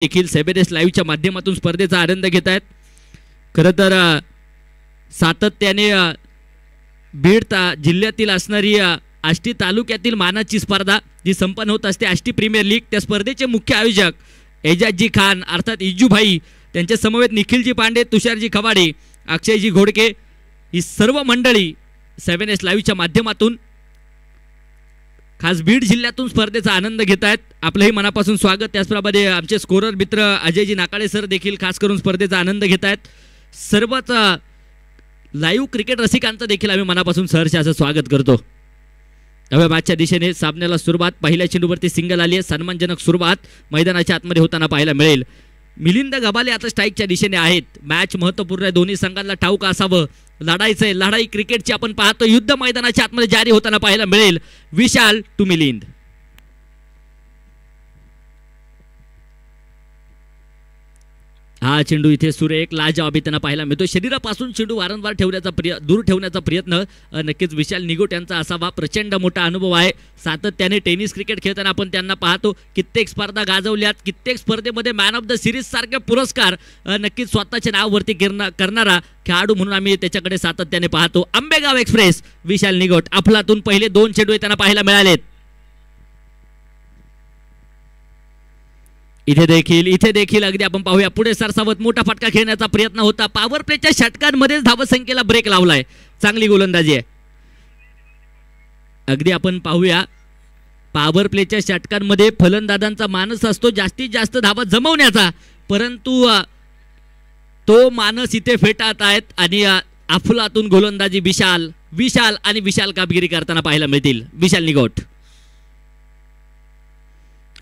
देखील 7S लाईव्हच्या माध्यमातून स्पर्धेचा आनंद घेत आहेत। खरं तर सातत्याने बीड जिल्ह्यातील असणारी आष्टी तालुक्यातील मानाची स्पर्धा जी संपन्न होत असते आष्टी प्रीमियर लीग, त्या स्पर्धेचे मुख्य आयोजक एजाजजी खान अर्थात इज्जूभाई, त्यांच्या समवेत निखिलजी पांडे, तुषारजी खवाडे, अक्षयजी घोडके, ही सर्व मंडळी 7S लाईव्हच्या माध्यमातून खास बीड जिल्ह्यातून स्पर्धेचा आनंद घेत आहेत। आपलंही मनापासून स्वागत। त्याचप्रमाणे आमचे स्कोरर मित्र अजयजी नाकाळे सर देखील खास करून स्पर्धेचा आनंद घेत आहेत। सर्वच लाईव्ह क्रिकेट रसिकांचं देखील आम्ही मनापासून सहर्ष असं स्वागत करतो। नव्या मॅचच्या दिशेने सामन्याला सुरुवात, पहिल्या चेंडूवरती सिंगल आली आहे, सन्मानजनक सुरुवात मैदानाच्या आतमध्ये होताना पाहायला मिळेल। मिलिंद गबाले आता स्ट्राईकच्या दिशेने आहेत। मॅच महत्त्वपूर्ण आहे, दोन्ही संघांना ठाऊक असावं लढाईचं लढाई क्रिकेटची आपण पाहतो युद्ध मैदानाच्या आतमध्ये जारी होताना पाहायला मिळेल। विशाल टू मिलिंद, हा चेंडू इथे सुरेख लाजवाबी त्यांना पाहायला मिळतो। शरीरापासून चेंडू वारंवार दूर ठेवण्याचा प्रयत्न नक्कीच विशाल निगोट यांचा असावा। प्रचंड मोठा अनुभव आहे, सातत्याने टेनिस क्रिकेट खेळताना आपण त्यांना पाहतो। कित्येक स्पर्धा गाजवल्यात, कित्येक स्पर्धेमध्ये मॅन ऑफ द सिरीज सारखे पुरस्कार नक्कीच स्वतःच्या नावावरती करणारा खेळाडू म्हणून आम्ही त्याच्याकडे सातत्याने पाहतो। आंबेगाव एक्सप्रेस विशाल निगोट, अफलातून पहिले 2 चेंडू त्यांना पाहायला मिळालेत। इथे देखील अगदी आपण पाहूया पुढे सरसावत मोठा फटका खेळण्याचा प्रयत्न होता। पॉवर प्लेच्या षटकांमध्ये धावसंख्येला ब्रेक लावलाय, चांगली गोलंदाजी आहे। अगदी आपण पाहूया पॉवर प्लेच्या षटकांमध्ये फलंदाजांचा मानस असतो जास्तीत जास्त धावा जमवण्याचा, परंतु तो मानस इथे फेटाळत आहेत आणि अफलातून गोलंदाजी विशाल कामगिरी करताना पाहायला मिळतील। विशाल निगोट,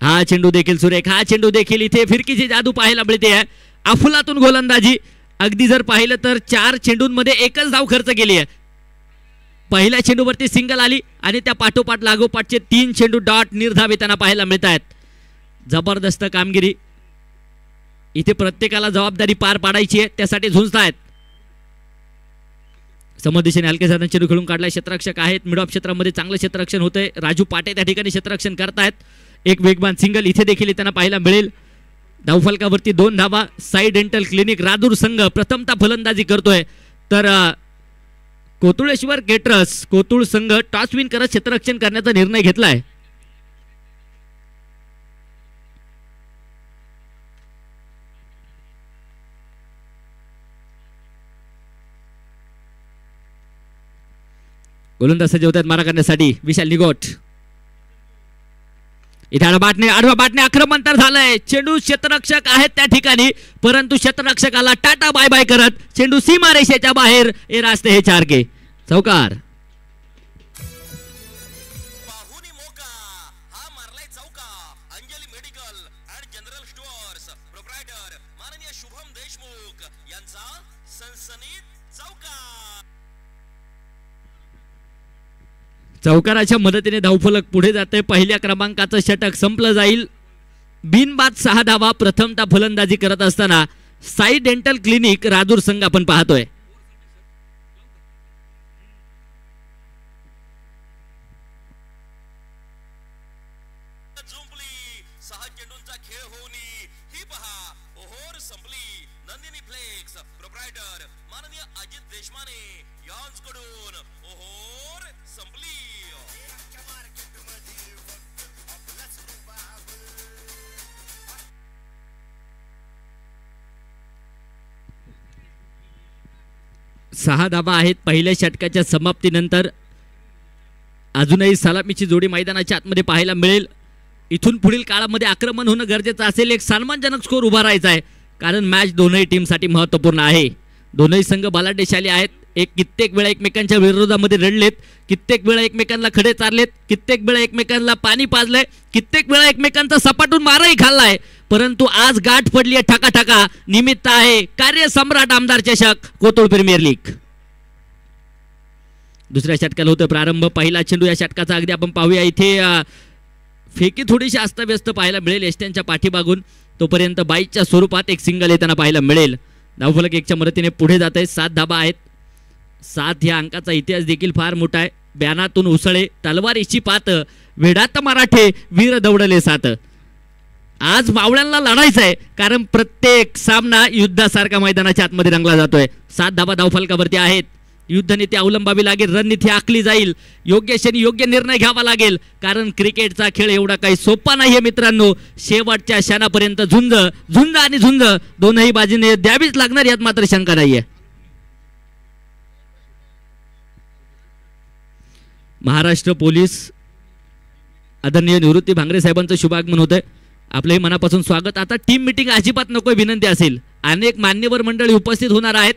हा चेंडू देखील सुरेख, हा चेंडू देखील इथे फिरकीची जादू पाहायला मिळते आहे। अफलातून गोलंदाजी, अगदी जर पाहिलं तर 4 चेंडूंमध्ये एकच धाव खर्च केली आहे। पहिल्या चेंडूवरती सिंगल आली आणि त्या पाठोपाठ लागोपाठचे 3 चेंडू डॉट निर्धाव त्यांना पाहायला मिळत आहेत। जबरदस्त कामगिरी, इथे प्रत्येकाला जबाबदारी पार पाडायची आहे, त्यासाठी झुंजतायत। समोर दिशेने हलके साधन चेंडू खेळून काढलाय, क्षेत्ररक्षक आहेत मिड ऑफ क्षेत्रामध्ये चांगलं क्षेत्ररक्षण होतंय। राजू पाटे त्या ठिकाणी क्षेत्ररक्षण करतायत। एक वेगवान सिंगल इथे देखील त्यांना पाहायला मिळेल। धावफलकावरती 2 धावा। साई डेंटल क्लिनिक रादूर संघ प्रथमतः फलंदाजी करतोय, तर कोतुळेश्वर केटरस कोतुळ संघ टॉस विन करत क्षेत्ररक्षण करण्याचा निर्णय घेतलाय। गोलंदाज सज्ज होतात मारा करण्यासाठी। विशाल निगोट, इथे आडवा बाटणे आक्रमण तर झालंय। चेंडू क्षेत्ररक्षक आहेत त्या ठिकाणी, परंतु क्षेत्ररक्षकाला टाटा बाय बाय करत चेंडू सीमारेषेच्या बाहेर हे रास्ते हे 4 के चौकार। चौकाराच्या मदतीने धावफलक पुढे जाते। पहिल्या क्रमांकाचं षटक संपलं जाईल। बिनबाद 6 धावा प्रथमतः फलंदाजी करत असताना साई डेंटल क्लिनिक राजूर संघ आपण पाहतोय। सहा धावा आहेत पहिल्या षटकाच्या समाप्तीनंतर। अजूनही सलामीची जोडी मैदानाच्या आतमध्ये पाहायला मिळेल। इथून पुढील काळामध्ये आक्रमण होणं गरजेचं असेल, एक सन्मानजनक स्कोर उभा राहायचा आहे, कारण मॅच दोनही टीमसाठी महत्त्वपूर्ण आहे। दोनही संघ बलाढ्यशाली आहेत, कित्येक वेळा एकमेकांच्या विरोधामध्ये लढलेत, कित्येक वेळा एकमेकांना खडे चारलेत, कित्येक वेळा एकमेकांना पाणी पाजलंय, कित्येक वेळा एकमेकांचा सपाटून मारही खाल्लाय, परंतु आज गाठ पडली आहे ठका निमित्त आहे कार्यसम्राट आमदार चषक कोतुळ प्रीमियर लीग। दुसऱ्या षटकाला होतं प्रारंभ। पहिला चेंडू या षटकाचा अगदी आपण पाहूया। इथे फेकी थोडीशी अस्तव्यस्त पाहायला मिळेल एस्ट्यांच्या पाठीमागून, तोपर्यंत बाईच्या स्वरूपात एक सिंगल येताना पाहायला मिळेल। धावफलक 1च्या मदतीने पुढे जात आहे। 7 धाबा आहेत। 7 या अंकाचा इतिहास देखील फार मोठा आहे। ब्यानातून उसळे तलवारीची पात वेडात मराठे वीर दौडले सात। आज मावळ्यांना लढायचं आहे, कारण प्रत्येक सामना युद्धासारखा मैदानाच्या आतमध्ये रंगला जातोय. 7 धाबा धावफलकावरती आहेत. युद्धनीती अवलंबावी लागेल, रणनीती आखली जाईल, योग्य क्षणी योग्य निर्णय घ्यावा लागेल, कारण क्रिकेटचा खेळ एवढा काही सोपा नाहीये मित्रांनो. शेवटच्या क्षणापर्यंत झुंज झुंज आणि झुंज दोनही बाजूने द्यावीच लागणार, यात मात्र शंका नाहीये. महाराष्ट्र पोलीस आदरणीय निवृत्ती भांगरे साहेबांचं शुभागमन होतंय. आपलंही मनापासून स्वागत. आता टीम मीटिंग अजिबात नको, विनंती असेल. अनेक मान्यवर मंडळी उपस्थित होणार आहेत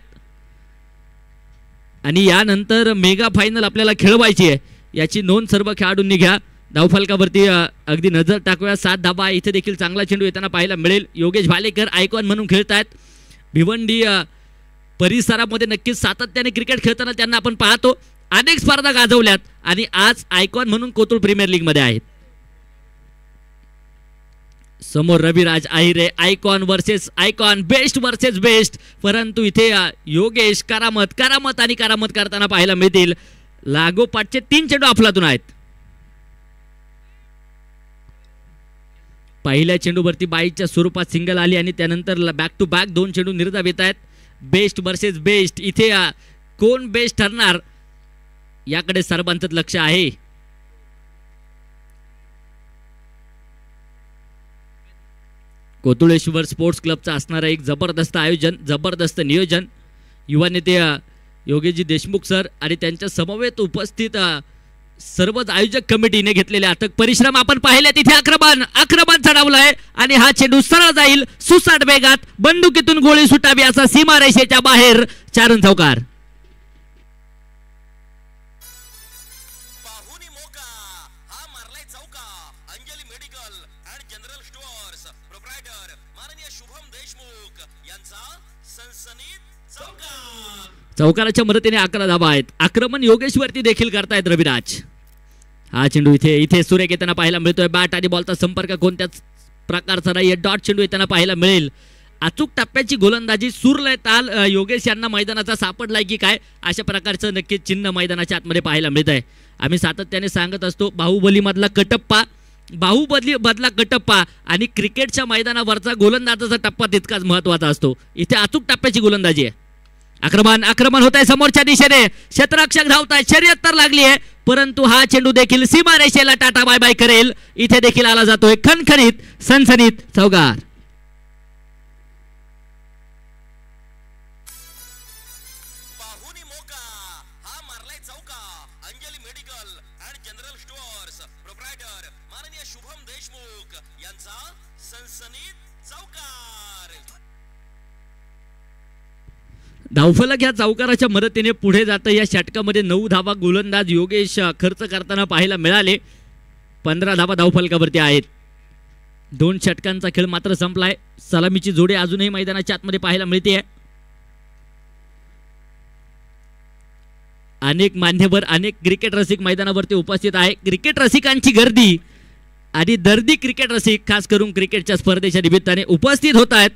आणि यानंतर मेगा फायनल आपल्याला खेळवायची आहे, याची नोंद सर्व खेळाडूंनी घ्या. धावफलकावरती अगदी नजर टाकूया. 7 धाबा इथे देखील चांगला चेंडू येताना पाहायला मिळेल. योगेश भालेकर आयकॉन म्हणून खेळतायत. भिवंडी परिसरामध्ये नक्कीच सातत्याने क्रिकेट खेळताना त्यांना आपण पाहतो. अनेक स्पर्धा गाजवल्यात आणि आज आयकॉन म्हणून कोथरूड प्रीमियर लीग मध्ये आहेत. समोर Raviraj Ahire, icon versus icon, best versus best. परंतु इथे योगेश करामत करामत आणि करामत करताना पाहायला मिळतील. लागोपाठचे 3 चेंडू अफलातून आहेत. पहिल्या चेंडूवरती बाईच्या स्वरूपात सिंगल आली आणि त्यानंतर बॅक टू बॅक 2 चेंडू निर्धाव येत आहेत. बेस्ट वर्सेस बेस्ट, इथे कोण बेस्ट ठरणार याकडे सर्वांचं लक्ष आहे. कोतुळेश्वर स्पोर्ट्स क्लबचा असणारा एक जबरदस्त आयोजन, जबरदस्त नियोजन. युवा नेते योगेशजी देशमुख सर आणि त्यांच्या समवेत उपस्थित सर्वच आयोजक कमिटीने घेतलेले अथक परिश्रम आपण पाहिले. तिथे आक्रमण चढवलंय आणि हा चेंडू सरळ जाईल सुसाट वेगात. बंदुकीतून गोळी सुटावी असा सीमारेषेच्या बाहेर 4 रन चौकार. चौकाराच्या मदतीने 11 धावा आहेत. आक्रमण योगेशवरती देखील करतायत रविराज. हा चेंडू इथे सुरेख येताना पाहायला मिळतोय. बॅट आणि बॉलचा संपर्क कोणत्याच प्रकारचा नाहीये. डॉट चेंडू येताना पाहायला मिळेल. अचूक टप्प्याची गोलंदाजी, सूरलय ताल योगेश यांना मैदानाचा सापडलाय की काय, अशा प्रकारचं नक्कीच चिन्ह मैदानाच्या आतमध्ये पाहायला मिळत आहे. आम्ही सातत्याने सांगत असतो, बाहुबली मधला कटप्पा आणि क्रिकेटच्या मैदानावरचा गोलंदाजाचा टप्पा तितकाच महत्वाचा असतो. इथे अचूक टप्प्याची गोलंदाजी आहे. आक्रमण होत आहे समोरच्या दिशेने. क्षेत्ररक्षक धावताय, शर्यत तर लागली आहे, परंतु हा चेंडू देखील सीमारेषेला टाटा बाय बाय करेल. इथे देखील आला जातोय खणखणीत सनसनीत चौकार. धावफलक या चौकाराच्या मदतीने पुढे जातं. या षटकामध्ये 9 धावा गोलंदाज योगेश खर्च करताना पाहायला मिळाले. 15 धावा धावफलकावरती आहेत. 2 षटकांचा खेळ मात्र संपलाय. सलामीची जोडी अजूनही मैदानाच्या आतमध्ये पाहायला मिळते. अनेक मान्यवर, अनेक क्रिकेट रसिक मैदानावरती उपस्थित आहे. क्रिकेट रसिकांची गर्दी आणि दर्दी क्रिकेट रसिक खास करून क्रिकेटच्या स्पर्धेच्या निमित्ताने उपस्थित होत आहेत.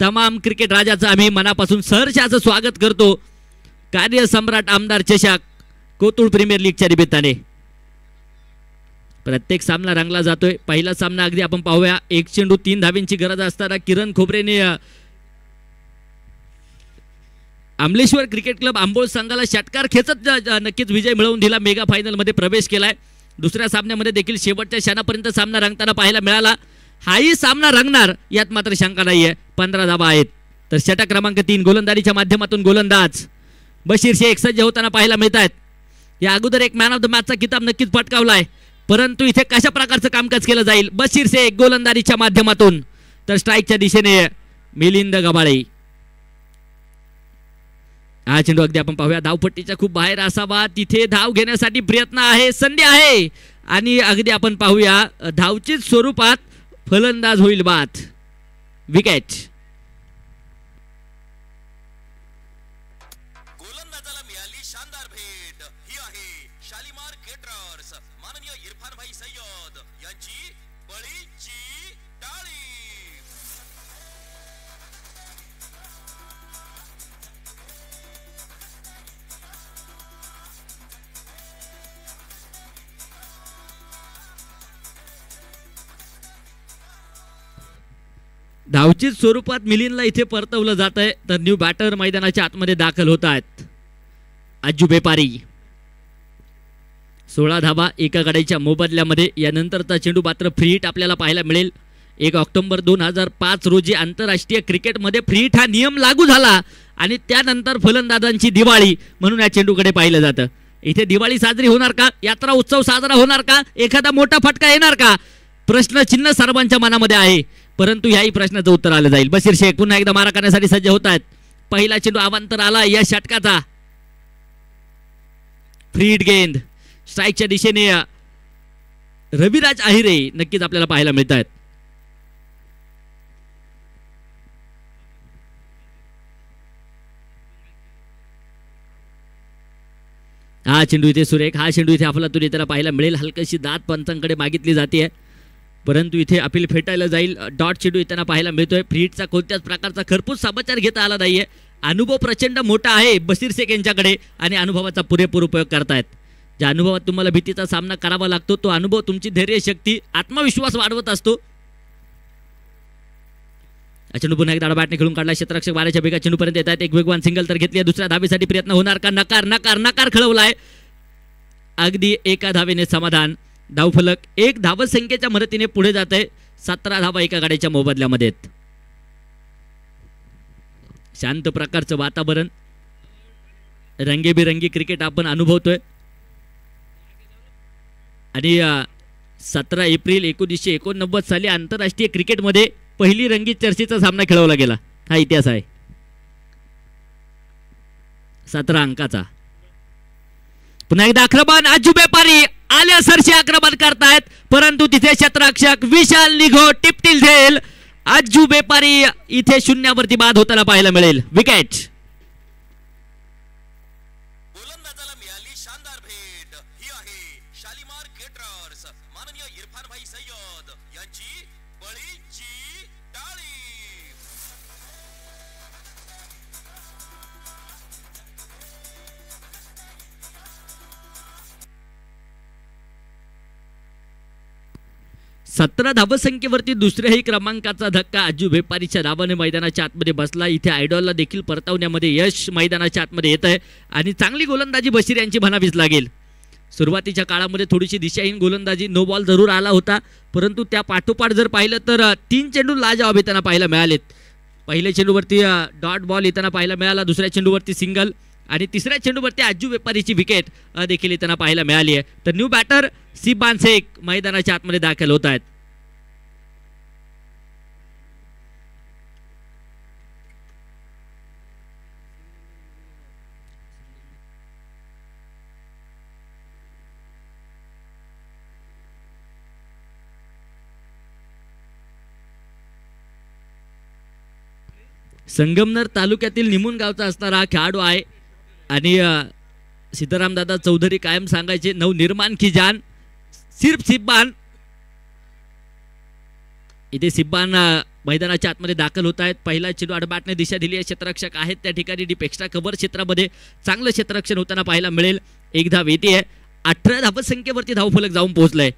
तमाम क्रिकेट राजाचं आम्ही मनापासून सहर्षाचं स्वागत करतो. कार्यसम्राट आमदार चषक कोथरूड प्रीमियर लीगच्या निमित्ताने प्रत्येक सामना रंगला जातोय. पहिला सामना अगदी आपण पाहूया. 1 चेंडू 3 धाब्यांची गरज असताना किरण खोबरेने अमलेश्वर क्रिकेट क्लब आंबोळ संघाला षटकार खेचत नक्कीच विजय मिळवून दिला. मेगा फायनल मध्ये प्रवेश केलाय. दुसऱ्या सामन्यामध्ये देखील शेवटच्या क्षणापर्यंत सामना रंगताना पाहायला मिळाला. हाही सामना रंगणार यात मात्र शंका नाहीये. 15 धावा आहेत. तर षटक क्रमांक 3 गोलंदारीच्या माध्यमातून गोलंदाज बशीर शेख सज्ज होताना पाहायला मिळत आहेत. या अगोदर एक मॅन ऑफ द मॅचचा किताब नक्कीच पटकावलाय, परंतु इथे कशा प्रकारचं कामकाज केलं जाईल. बशीर शेख गोलंदारीच्या माध्यमातून. तर स्ट्राईकच्या दिशेने मिलिंद गबाळे. हा चेंडू अगदी आपण पाहूया धावपट्टीच्या खूप बाहेर असावा. तिथे धाव घेण्यासाठी प्रयत्न आहे, संधी आहे आणि अगदी आपण पाहूया धावचीच स्वरूपात फलंदाज होईल बाद. विकेट. गोलंदाजाला मिळाली शानदार भेट. ही आहे शालिमार केटरर्स माननीय इरफान भाई सय्यद यांची बळीची टाळी. धावचीत स्वरूपात मिलिंदला इथे परतवलं जात आहे. तर न्यू बॅटर मैदानाच्या आतमध्ये दाखल होत आहेत. अज्जू बेपारी 16 धावा एका गड्याच्या मोबदल्यामध्ये. यानंतरचा चेंडू मात्र फ्री हिट आपल्याला पाहायला मिळेल. 1 ऑक्टोबर 2005 रोजी आंतरराष्ट्रीय क्रिकेटमध्ये फ्री हिट हा नियम लागू झाला आणि त्यानंतर फलंदाजांची दिवाळी म्हणून या चेंडूकडे पाहिलं जातं. इथे दिवाळी साजरी होणार का, यात्रा उत्सव साजरा होणार का, एखादा मोठा फटका येणार का, प्रश्न चिन्ह सर्वांच्या मनामध्ये आहे. परंतु याही प्रश्नाचं उत्तर आलं जाईल. बशीर शेख पुन्हा एकदा मारा करण्यासाठी सज्ज होत आहेत. पहिला चेंडू अवांतर आला या षटकाचा. फ्री हिट गेंद स्ट्राईकच्या दिशेने रविराज आहिरे नक्कीच आपल्याला पाहायला मिळत आहेत. हा चेंडू इथे सुरेख, हा चेंडू इथे अफलातून येताना पाहायला मिळेल. हलकीशी दात पंचांकडे मागितली जाते, परंतु इथे अपील फेटायला जाईल. डॉट चेंडू येताना पाहायला मिळतोय. फ्री हिटचा कोणत्याच प्रकारचा खरपूस समाचार घेता आला नाहीये. अनुभव प्रचंड मोठा आहे बशीर शेख यांच्याकडे आणि अनुभवाचा पुरेपूर उपयोग करतायत. ज्या अनुभवात तुम्हाला भीतीचा सामना करावा लागतो तो अनुभव तुमची धैर्य शक्ती आत्मविश्वास वाढवत असतो. चेंडू पुन्हा एकदा बॅटने खेळून काढला. क्षेत्ररक्षक बाराच्या बेगा चेंडूपर्यंत येत आहेत. एक वेगवान सिंगल तर घेतली. दुसऱ्या धावेसाठी प्रयत्न होणार का, नकार नकार नकार खेळवलाय. अगदी एका धावेने समाधान. धावफलक 1 धावसंख्येच्या मदतीने पुढे जात आहे. 17 धावा एका गाड्याच्या मोबदल्यामध्ये. शांत प्रकारचं वातावरण, रंगीबिरंगी क्रिकेट आपण अनुभवतोय. आणि 17 एप्रिल 1989 साली आंतरराष्ट्रीय क्रिकेटमध्ये पहिली रंगीत चर्चेचा सामना खेळवला गेला. हा इतिहास आहे 17 अंकाचा. पुन्हा एकदा आक्रमण. अज्जू बेपारी आल्या सरशी आक्रमण करतायत, परंतु तिथे क्षेत्ररक्षक विशाल निघो टिपतील झेल. अज्जू बेपारी इथे शून्यावरती बाद होताना पाहायला मिळेल. विकेट. गोलंदाजाला मिळाली शानदार भेट. ही आहे शालीमार केटरर्स माननीय इरफान भाई सय्यद यांची बळीची टाळी. सतरा धावसंख्येवरती दुसऱ्याही क्रमांकाचा धक्का अज्जू बेपारीच्या नावाने मैदानाच्या आतमध्ये बसला. इथे आयडॉलला देखील परतवण्यामध्ये यश मैदानाच्या आतमध्ये येत आहे आणि चांगली गोलंदाजी बशीर यांची म्हणावीच लागेल. सुरुवातीच्या काळामध्ये थोडीशी दिशाहीन गोलंदाजी, नो बॉल जरूर आला होता, परंतु त्या पाठोपाठ जर पाहिलं तर 3 चेंडू लाजवाब येताना पाहायला मिळालेत. पहिल्या चेंडूवरती डॉट बॉल येताना पाहायला मिळाला, दुसऱ्या चेंडूवरती सिंगल आणि तिसऱ्या चेंडूवरती अज्जू बेपारीची विकेट देखील येताना पाहायला मिळाली आहे. तर न्यू बॅटर सिबान शेख मैदानाच्या आतमध्ये दाखल होत आहेत. संगमनेर तालुक्यातील निमून गावचा असणारा हा खेळाडू आहे आणि सीताराम दादा चौधरी कायम सांगायचे नवनिर्माण की जान सिर्फ सिब्बान. इथे सिब्बान मैदानाच्या आतमध्ये दाखल होत आहेत. पहिला चेंडू अडबाटने दिशा दिली आहे. क्षेत्ररक्षक आहेत त्या ठिकाणी डीप एक्स्ट्रा कव्हर क्षेत्रामध्ये चांगलं क्षेत्ररक्षण होताना पाहायला मिळेल. एक धाव येते आहे. 18 धावसंख्येवरती धावफलक जाऊन पोहोचलाय.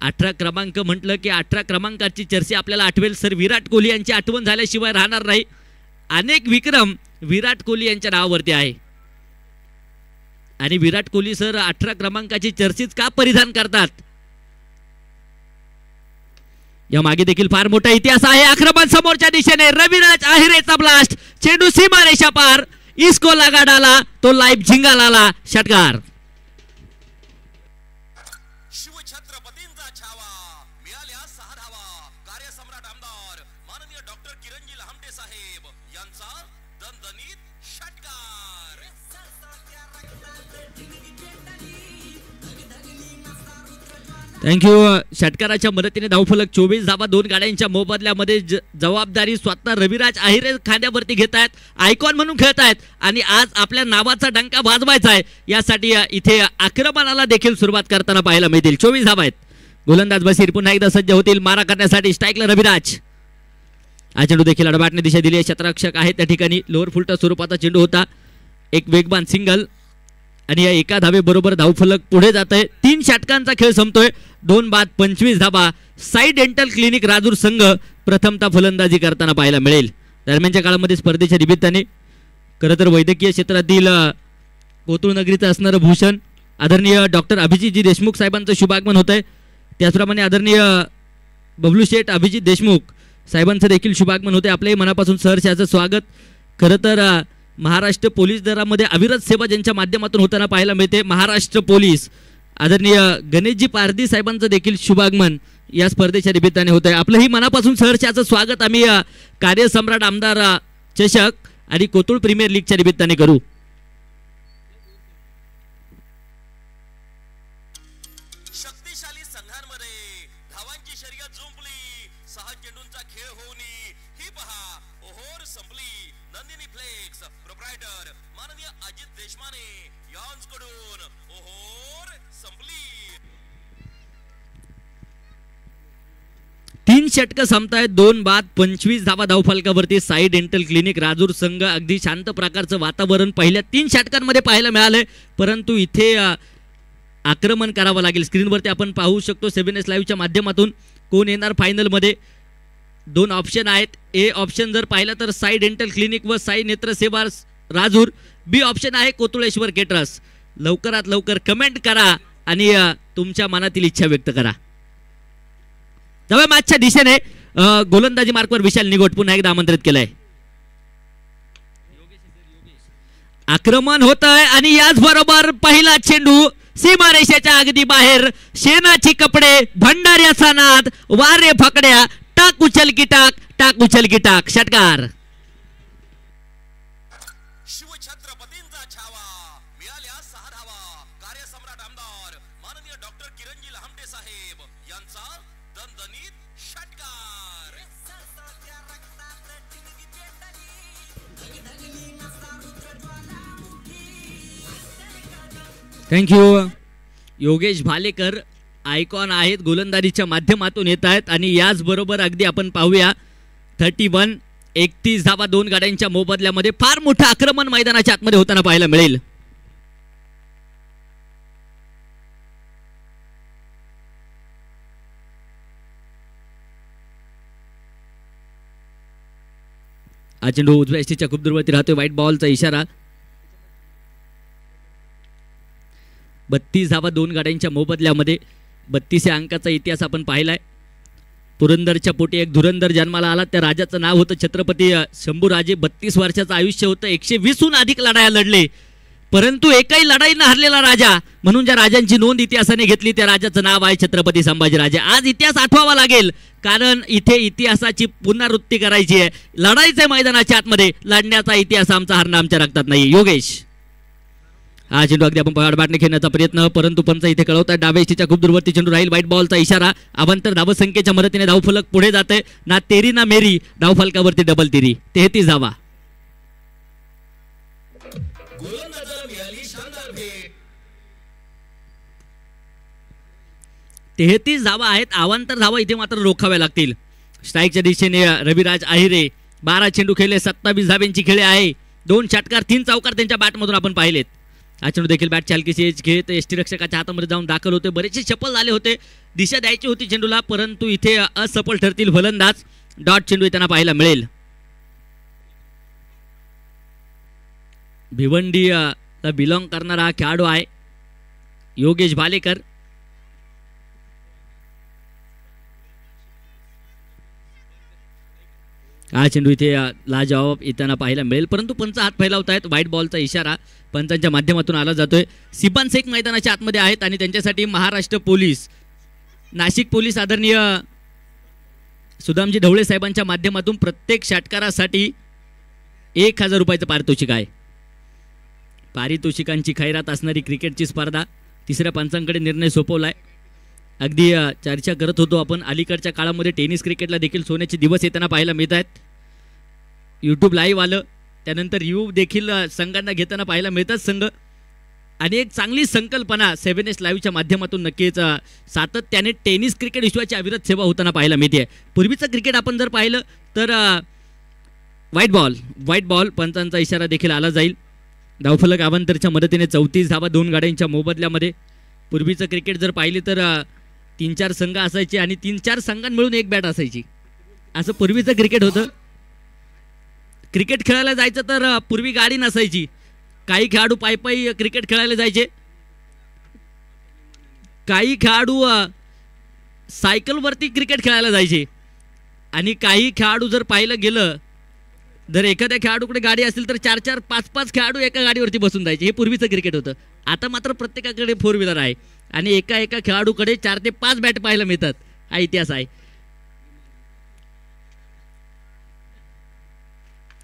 18 क्रमांक म्हटलं की 18 क्रमांकाची चर्चा आपल्याला आठवेल. सर विराट कोहली यांची आठवण झाल्याशिवाय राहणार नाही. अनेक विक्रम विराट कोहली यांच्या नावावरती आहे आणि विराट कोहली सर 18 क्रमांकाची चर्चीच का परिधान करतात या मागे देखील फार मोठा इतिहास आहे. आक्रमण समोरच्या दिशेने रविराज आहिरेचा ब्लास्ट. चेंडू सीमारेषा पार. इसको लगा डाला तो लाईव्ह झिंगाला. षटकार. शिवछत्रपतींचा छावा. मिळाल्या 6 धावा. कार्यसम्राट आमदार माननीय डॉक्टर किरणजी लहामटे साहेब यांचा दणदणीत षटकार. थँक्यू. षटकाराच्या मदतीने धावफलक 24 धावा 2 गाड्यांच्या मोबदल्यामध्ये. जबाबदारी स्वतः रविराज आहिरे खांद्यावरती घेत आहेत. आयकॉन म्हणून खेळत आहेत आणि आज आपल्या नावाचा डंका वाजवायचा आहे. यासाठी इथे आक्रमणाला देखील सुरुवात करताना पाहायला मिळतील. 24 धावा आहेत. गोलंदाज बशीर पुन्हा एकदा सज्ज होतील मारा करण्यासाठी. स्ट्राईकला रविराज. हा चेंडू देखील अडबाटने दिशा दिली आहे. क्षेत्ररक्षक आहे त्या ठिकाणी. लोअर फुलटा स्वरूपाचा चेंडू होता. एक वेगवान सिंगल आणि या एका धावेबरोबर धावफलक पुढे जात आहे. 3 षटकांचा खेळ संपतोय. 2 बाद 25 धाबा. साई डेंटल क्लिनिक राजूर संघ प्रथमतः फलंदाजी करताना पाहायला मिळेल. दरम्यानच्या काळामध्ये स्पर्धेच्या निमित्ताने खरं तर वैद्यकीय क्षेत्रातील कोतुळ नगरीचं असणारं भूषण आदरणीय डॉक्टर अभिजितजी देशमुख साहेबांचं शुभागमन होत आहे. त्याचप्रमाणे आदरणीय बबलू शेठ अभिजित देशमुख साहेबांचं देखील शुभागमन होते. आपल्याही मनापासून सहर्षाचं स्वागत. खरं तर महाराष्ट्र पोलीस दलामध्ये अविरत सेवा ज्यांच्या माध्यमातून होताना पाहायला मिळते महाराष्ट्र पोलीस आदरणीय गणेशजी पारधी साहेबांचं देखील शुभागमन या स्पर्धेच्या निमित्ताने होत आहे. आपलंही मनापासून सहर्षाचं स्वागत आम्ही कार्यसम्राट आमदार चषक आणि कोतुळ प्रीमियर लीगच्या निमित्ताने करू. शक्तिशाली संघांमध्ये धावांची शर्यत जुंपली. 6 चेंडूंचा खेळ होऊन ही पहा ओहोर संपली. नंदिनी फ्लेक्स प्रोप्रायटर माननीय अजित देशमाने यांच्याकडून ओहोर संपली. 3 षटकं संपतायत. 2 बाद 25 धावा धावफलकावरती. साई डेंटल क्लिनिक राजूर संघ अगदी शांत प्रकारचं वातावरण पहिल्या 3 षटकांमध्ये पाहायला मिळालंय. परंतु इथे आक्रमण करावं लागेल. स्क्रीनवरती आपण पाहू शकतो 7S लाईव्हच्या माध्यमातून कोण येणार फायनलमध्ये. 2 ऑप्शन आहेत. ए ऑप्शन जर पाहिलं तर साई डेंटल क्लिनिक व साई नेत्रसेवा राजूर. बी ऑप्शन आहे कोतुळेश्वर केटरर्स. लवकरात लवकर कमेंट करा आणि तुमच्या मनातील इच्छा व्यक्त करा. तेव्हा मॅचच्या दिशेने गोलंदाजी मार्कवर विशाल निगोट पुन्हा एकदा आमंत्रित केलंय. आक्रमण होत आहे आणि याचबरोबर पहिला चेंडू सीमारेषेच्या अगदी बाहेर. शेणाची कपडे भंडाऱ्याचा नाद वारे फकड्या टाक उचल की टाक टाक उचल की टाक. षटकार. शिवछत्रपतींचा छावा मिळाल्या 6 धावा. कार्यसम्राट आमदार माननीय डॉक्टर किरणजी लहामटे साहेब यांचा दणदणीत षटकार. थँक्यू. योगेश भालेकर आयकॉन आहेत गोलंदाजीच्या माध्यमातून येत आहेत आणि याचबरोबर अगदी आपण पाहूया 31 धावा 2 गाड्यांच्या मोबदल्यामध्ये. फार मोठं आक्रमण मैदानाच्या आतमध्ये होताना पाहायला मिळेल. हा चेंडू उजव्या एसटीच्या खूप दूरवरती राहतोय. व्हाईट बॉलचा इशारा. 32 धावा 2 गाड्यांच्या मोबदल्यामध्ये. 32 अंकाचा इतिहास आपण पाहिलाय. पुरंदरच्या पोटी एक धुरंदर जन्माला आला. त्या राजाचं नाव होतं छत्रपती शंभूराजे. 32 वर्षाचं आयुष्य होतं. 120हून अधिक लढाया लढले परंतु एकही लढाई न हरलेला राजा म्हणून ज्या राजांची नोंद इतिहासाने घेतली त्या राजाचं नाव आहे छत्रपती संभाजीराजे. आज इतिहास आठवावा लागेल कारण इथे इतिहासाची पुनरावृत्ती करायची आहे. लढाईचे मैदानाच्या आतमध्ये लढण्याचा इतिहास आमचा हरणं आमच्या रक्तात नाही. योगेश हा चेंडू अगदी आपण पाठबाटने खेळण्याचा प्रयत्न परंतु पंच इथे कळवतात डाव्या एसटीच्या खूप दूरवरती चेंडू राहील. व्हाईट बॉलचा इशारा. अवांतर धावसंख्येच्या मदतीने धावफलक पुढे जाते. ना तेरी ना मेरी. धावफलकावरती डबल तेरी. 33 धावा. गोलंदाजाला मिळाली शानदार भेट. 33 धावा आहेत. अवांतर धावा इथे मात्र रोखाव्या लागतील. स्ट्राईकच्या दिशेने रविराज आहिरे. 12 चेंडू खेळले. 27 धाव्यांची खेळी आहे. 2 षटकार 3 चौकार त्यांच्या बॅटमधून आपण पाहिलेत. हा चेंडू देखील बॅट चालकीची एज घेत एसटी रक्षकाच्या हातामध्ये जाऊन दाखल होते. बरेचसे चपल झाले होते. दिशा द्यायची होती चेंडूला परंतु इथे असफल ठरतील फलंदाज. डॉट चेंडू त्यांना पाहायला मिळेल. भिवंडी बिलॉंग करणारा खेळाडू आहे योगेश भालेकर. हा चेंडू इथे लाजवाब येताना पाहायला मिळेल परंतु पंच हात फैलावत आहेत. व्हाईट बॉलचा इशारा पंचांच्या माध्यमातून आला जातोय. सिबान शेख मैदानाच्या आतमध्ये आहेत आणि त्यांच्यासाठी महाराष्ट्र पोलीस नाशिक पोलीस आदरणीय सुदामजी ढवळे साहेबांच्या माध्यमातून प्रत्येक षटकारासाठी 1000 रुपयाचं पारितोषिक आहे. पारितोषिकांची खैरात असणारी क्रिकेटची स्पर्धा. तिसऱ्या पंचांकडे निर्णय सोपवलाय. अगदी चर्चा करत होतो आपण अलीकडच्या काळामध्ये टेनिस क्रिकेटला देखील सोन्याचे दिवस येताना पाहायला मिळत आहेत. यूट्यूब लाईव्ह आलं त्यानंतर रिव्ह्यू देखील संघांना घेताना पाहायला मिळतात संघ आणि एक चांगली संकल्पना 7S लाईव्हच्या माध्यमातून नक्कीच सातत्याने टेनिस क्रिकेट विश्वाची अविरत सेवा होताना पाहायला मिळते. पूर्वीचं क्रिकेट आपण जर पाहिलं तर व्हाईट बॉल पंचांचा इशारा देखील आला जाईल. धावफलक अवांतरच्या मदतीने 34 धावा 2 गाड्यांच्या मोबदल्यामध्ये. पूर्वीचं क्रिकेट जर पाहिली तर 3-4 संघ असायचे आणि 3-4 संघांना मिळून एक बॅट असायची, असं पूर्वीचं क्रिकेट होतं. क्रिकेट खेळायला जायचं तर पूर्वी गाडी नसायची, काही खेळाडू पायी क्रिकेट खेळायला जायचे, काही खेळाडू सायकलवरती क्रिकेट खेळायला जायचे आणि काही खेळाडू जर पाहिलं गेलं जर एखाद्या खेळाडूकडे गाडी असेल तर 4-4 5-5 खेळाडू एका गाडीवरती बसून जायचे. हे पूर्वीचं क्रिकेट होतं. आता मात्र प्रत्येकाकडे 4 व्हीलर आहे आणि एका खेळाडूकडे 4 ते 5 बॅट पाहायला मिळतात. हा इतिहास आहे.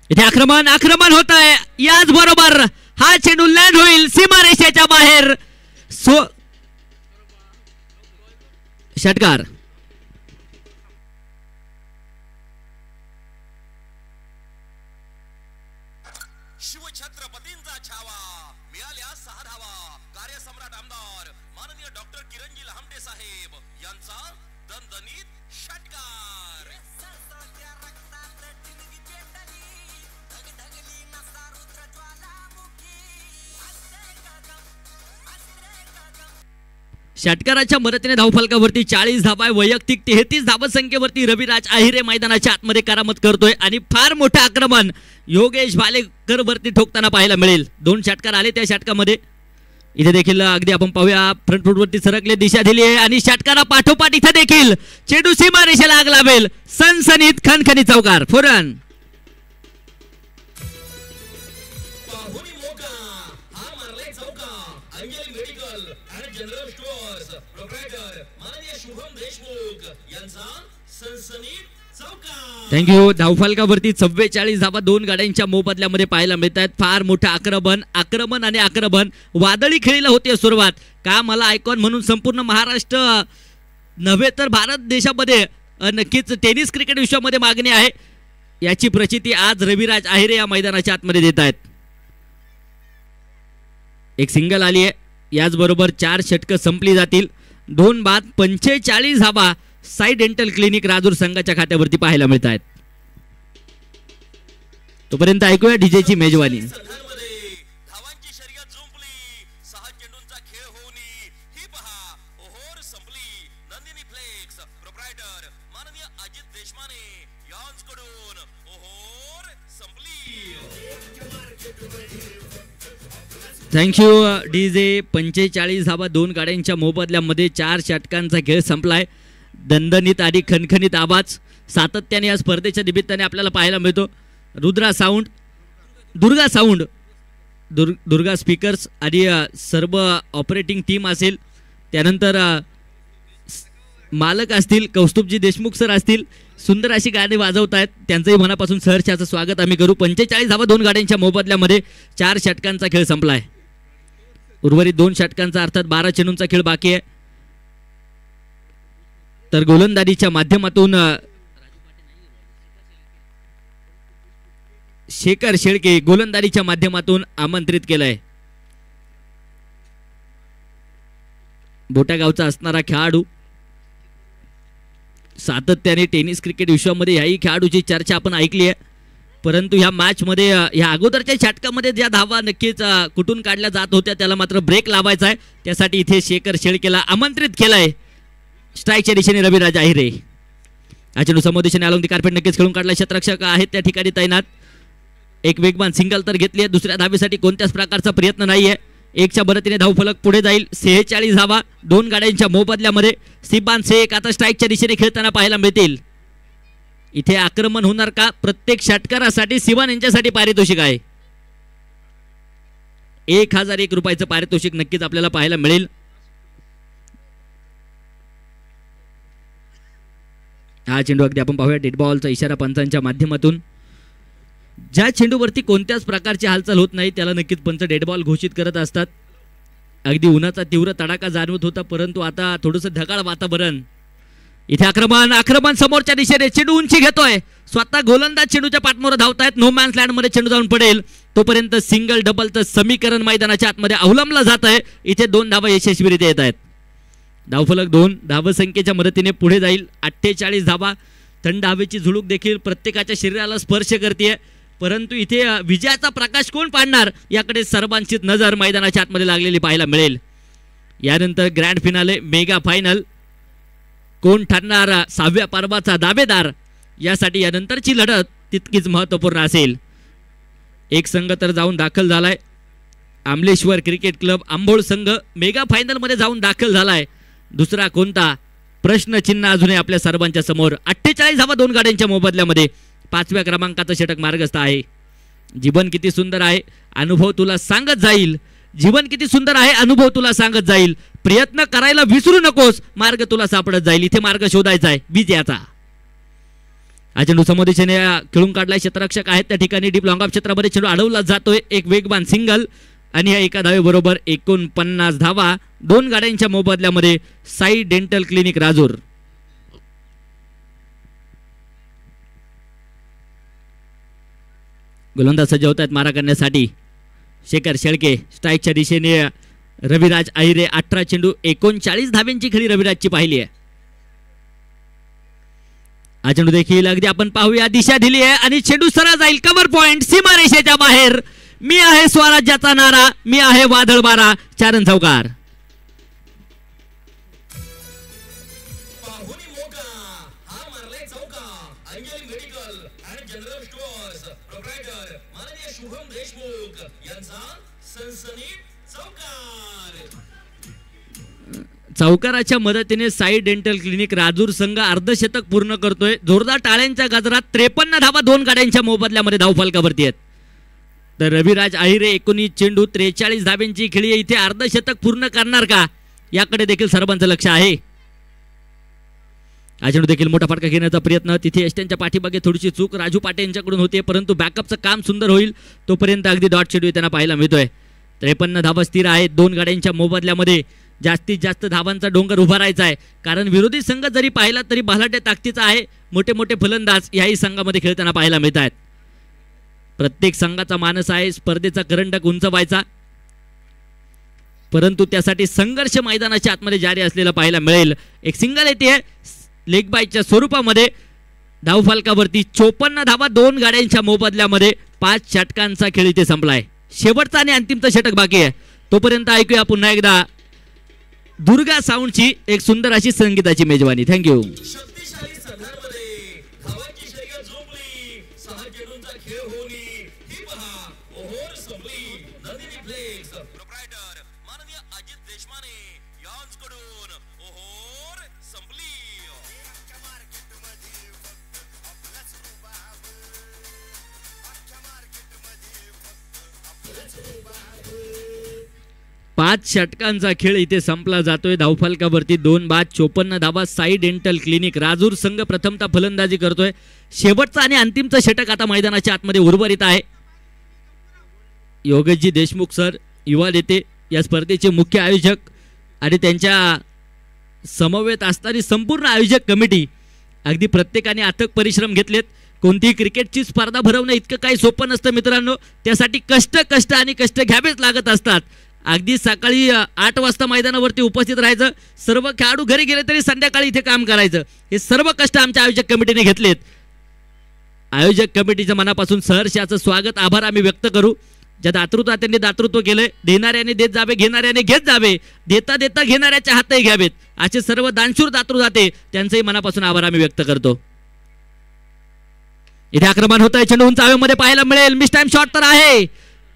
इथे आक्रमण होत आहे. याच बरोबर हा चेंडू लँड होईल सीमारेषेच्या बाहेर. षटकार. शिवछत्रपतींचा छावा मिळाल्या 6 धावा. कार्यसम्राट आमदार माननीय डॉक्टर किरणजी लहामटे साहेब यांचा दणदणीत षटकार. षटकाराच्या मदतीने धावफलकावरती 40 धावा, वैयक्तिक 33 धावसंख्येवरती रविराज आहिरे मैदानाच्या आतमध्ये करामत करतोय आणि फार मोठं आक्रमण योगेश भालेकर वरती ठोकताना पाहायला मिळेल. 2 षटकार आले त्या षटकामध्ये. इथे देखील अगदी आपण पाहूया फ्रंट फूटवरती सरकले, दिशा दिली आहे आणि षटकारा पाठोपाठ इथे देखील चेंडू सीमारेषेला आग लावेल. सनसनीत खणखणी चौकार. फोरन. थँक्यू. धावफलकावरती 44 धावा 2 गाड्यांच्या मोबदल्यामध्ये पाहायला मिळत आहेत. फार मोठं आक्रमण वादळी खेळीला होती सुरुवात. का मला आयकॉन म्हणून संपूर्ण महाराष्ट्र नव्हे तर भारत देशामध्ये नक्कीच टेनिस क्रिकेट विश्वामध्ये मागणी आहे. याची प्रचिती आज रविराज आहिरे या मैदानाच्या आतमध्ये देत आहेत. एक सिंगल आली आहे. याचबरोबर 4 षटकं संपली जातील. 2 बाद 45 धावा साई डेंटल क्लिनिक राजूर संघाच्या खात्यावरती पाहायला मिळत आहेत. तोपर्यंत ऐकूया डीजेची मेजवानी. धावांची शर्यत जुंपली, 6 चेंडूंचा खेळ होऊनी ही पहा ओहोर संपली. नंदिनी फ्लेक्स प्रोप्रायटर माननीय अजित देशमाने यांच्याकडून ओहोर संपली. Thank you DJ. 45 धावा 2 गाड्यांच्या मोबदल्यामध्ये 4 षटकांचा खेळ संपलाय. दणदणीत आणि खणखणीत आवाज सातत्याने या स्पर्धेच्या निमित्ताने आपल्याला पाहायला मिळतो. दुर्गा साऊंड दुर्गा स्पीकर्स आणि सर्व ऑपरेटिंग टीम असेल, त्यानंतर मालक असतील, कौस्तुभजी देशमुख सर असतील, सुंदर अशी गाणी वाजवत आहेत. त्यांचंही मनापासून सहर्षाचं स्वागत आम्ही करू. 45 धावा 2 गाड्यांच्या मोबदल्यामध्ये 4 षटकांचा खेळ संपलाय. उर्वरित 2 षटकांचा अर्थात 12 चेंडूंचा खेळ बाकी आहे. तर गोलंदाजीच्या माध्यमातून शेखर शेळके गोलंदाजीच्या माध्यमातून आमंत्रित केलंय. बोटागावचा असणारा खेळाडू, सातत्याने टेनिस क्रिकेट विश्वामध्ये याही खेळाडूची चर्चा आपण ऐकली आहे. परंतु ह्या मॅच मध्ये ह्या अगोदरच्या षटकामध्ये ज्या धावा नक्कीच कुठून काढल्या जात होत्या त्याला मात्र ब्रेक लावायचा आहे. त्यासाठी इथे शेखर शेळकेला आमंत्रित केलंय. स्ट्राईकच्या दिशेने रविराज आहिरे. चेंडू समोर अलॉंग दी कार्पेट नक्कीच खेळून काढला. क्षेत्ररक्षक आहेत त्या ठिकाणी तैनात. एक वेगवान सिंगल तर घेतली आहे. दुसऱ्या धावेसाठी कोणत्याच प्रकारचा प्रयत्न नाहीये. 1च्या मदतीने धावफलक पुढे जाईल. 46 धावा 2 गाड्यांच्या मोबदल्यामध्ये सिबान शेख आता स्ट्राईकच्या दिशेने खेळताना पाहायला मिळतील. इथे आक्रमण होणार का? प्रत्येक षटकारासाठी सिबान यांच्यासाठी पारितोषिक आहे. 1001 रुपयाचं पारितोषिक नक्कीच आपल्याला पाहायला मिळेल. हा चेंडू अगदी आपण पाहूया डेड बॉलचा इशारा पंचांच्या माध्यमातून. ज्या चेंडूवरती कोणत्याच प्रकारची हालचाल होत नाही त्याला नक्कीच पंच डेड बॉल घोषित करत असतात. अगदी उन्हाचा तीव्र तडाखा जाणवत होता, परंतु आता थोडंसं ढगाळ वातावरण. इथे आक्रमण समोरच्या दिशेने चेंडू उंची घेतोय. स्वतः गोलंदाज चेंडूच्या पाठमोर धावतायत. नो मॅन्स लँड मध्ये चेंडू जाऊन पडेल. तोपर्यंत सिंगल डबलचं समीकरण मैदानाच्या आतमध्ये अवलंबलं जात आहे. इथे 2 धावा यशस्वीरित्या येत आहेत. धावफलक 2 धावसंख्येच्या मदतीने पुढे जाईल. 48 धावा. थंड हवेची झुळूक देखील प्रत्येकाच्या शरीराला स्पर्श करते. परंतु इथे विजयाचा प्रकाश कोण पाडणार याकडे सर्वांची नजर मैदानाच्या आतमध्ये लागलेली पाहायला मिळेल. यानंतर ग्रँड फिनाले मेगा फायनल कोण ठरणार 6व्या पर्वाचा दावेदार यासाठी यानंतरची लढत तितकीच महत्त्वपूर्ण असेल. एक संघ तर जाऊन दाखल झालाय. आमलेश्वर क्रिकेट क्लब आंबोळ संघ मेगा फायनल मध्ये जाऊन दाखल झालाय. दुसरा कोणता प्रश्नचिन्ह अजूनही आपल्या सर्वांच्या समोर. 48 धावा 2 गाड्यांच्या मोबदल्यामध्ये 5व्या क्रमांकाचं षटक मार्गस्थ आहे. जीवन किती सुंदर आहे अनुभव तुला सांगत जाईल. जीवन किती सुंदर आहे अनुभव तुला सांगत जाईल. प्रयत्न करायला विसरू नकोस मार्ग तुला सापडत जाईल. इथे मार्ग शोधायचा आहे विजयाचा. चेंडू समोरदिशेने खेळून काढलाय. क्षेत्ररक्षक आहेत त्या ठिकाणी डीप लॉंग ऑफ क्षेत्रामध्ये चेंडू अडवला जातोय. एक वेगवान सिंगल आणि या एका धावेबरोबर 49 धावा 2 गाड्यांच्या मोबदल्यामध्ये साई डेंटल क्लिनिक राजूर. गोलंदाज सज्ज होत आहेत मारा करण्यासाठी. शेखर शेळके स्ट्राईकच्या दिशेने रविराज अहिरे. 18 चेंडू 39 धाव्यांची खेळी रविराजची पाहिली आहे. हा चेंडू देखील अगदी आपण पाहूया दिशा दिली आहे आणि चेंडू सरळ जाईल कव्हर पॉइंट सीमारेषेच्या बाहेर. मी आहे स्वराज्याचा नारा मी आहे वादळ बारा. 4 रन चौकार. चौकाराच्या मदतीने साई डेंटल क्लिनिक राजूर संघ अर्धशतक पूर्ण करतोय. जोरदार टाळ्यांच्या गजरात 53 धावा 2 गाड्यांच्या मोबदल्यामध्ये धावफलकावरती आहेत. तर रविराज अहिरे 19 चेंडू 43 धाव्यांची खेळी इथे अर्धशतक पूर्ण करणार का याकडे देखील सर्वांचं लक्ष आहे. हा चेंडू देखील मोठा फटका घेण्याचा प्रयत्न. तिथे एस्टनच्या पाठीमागे थोडीशी चूक राजू पाटे यांच्याकडून होते परंतु बॅकअपचं काम सुंदर होईल तोपर्यंत अगदी डॉट चेंडू त्यांना पाहायला मिळतोय. 53 धावा स्थिर आहेत 2 गाड्यांच्या मोबदल्यामध्ये. जास्तीत जास्त धावांचा डोंगर उभारायचा आहे कारण विरोधी संघ जरी पाहिला तरी बलाढ्य ताकदीचा आहे. मोठे मोठे फलंदाज याही संघामध्ये खेळताना पाहायला मिळत आहेत. प्रत्येक संघाचा मानस आहे स्पर्धेचा करंडक उंचवायचा परंतु त्यासाठी संघर्ष मैदानाच्या आतमध्ये जारी असलेला पाहायला मिळेल. एक सिंगल येते लेग बायच्या स्वरूपामध्ये धावफलकावरती 54 धावा 2 गाड्यांच्या मोबदल्यामध्ये 5 षटकांचा खेळ इथे संपलाय. शेवटचा आणि अंतिमचा षटक बाकी आहे. तोपर्यंत ऐकूया पुन्हा एकदा दुर्गा साऊंडची एक सुंदर अशी संगीताची मेजवानी. थँक्यू. पाच षटकांचा खेळ इथे संपला जातोय. धावफलकावरती 2 बाद 54 धावा. साई डेंटल क्लिनिक राजूर संघ प्रथमतः फलंदाजी करतोय. शेवटचा आणि अंतिमचं षटक आता मैदानाच्या आतमध्ये उर्वरित आहे. योगेशजी देशमुख सर युवा नेते या स्पर्धेचे मुख्य आयोजक आणि त्यांच्या समवेत असणारी संपूर्ण आयोजक कमिटी अगदी प्रत्येकाने अथक परिश्रम घेतलेत. कोणतीही क्रिकेटची स्पर्धा भरवणं इतकं काही सोपं नसतं मित्रांनो. त्यासाठी कष्ट आणि कष्ट घ्यावेच लागत असतात. अगदी सकाळी 8 वाजता मैदानावरती उपस्थित राहायचं. सर्व खेळाडू घरी गेले तरी संध्याकाळी इथे काम करायचं. हे सर्व कष्ट आमच्या आयोजक कमिटीने घेतलेत. आयोजक कमिटीच्या मनापासून सहर्षाचं स्वागत आभार आम्ही व्यक्त करू. ज्या दातृत्व त्यांनी दातृत्व केलंय. देणाऱ्याने देत जावे घेणाऱ्याने घेत जावे. देता देता घेणाऱ्याच्या हातही घ्यावेत असे सर्व दानशूर दातृदाते त्यांचंही मनापासून आभार आम्ही व्यक्त करतो. इथे आक्रमण होत आहे. चेंडू उंच हवेमध्ये पाहायला मिळेल. मिस टाइम शॉट तर आहे.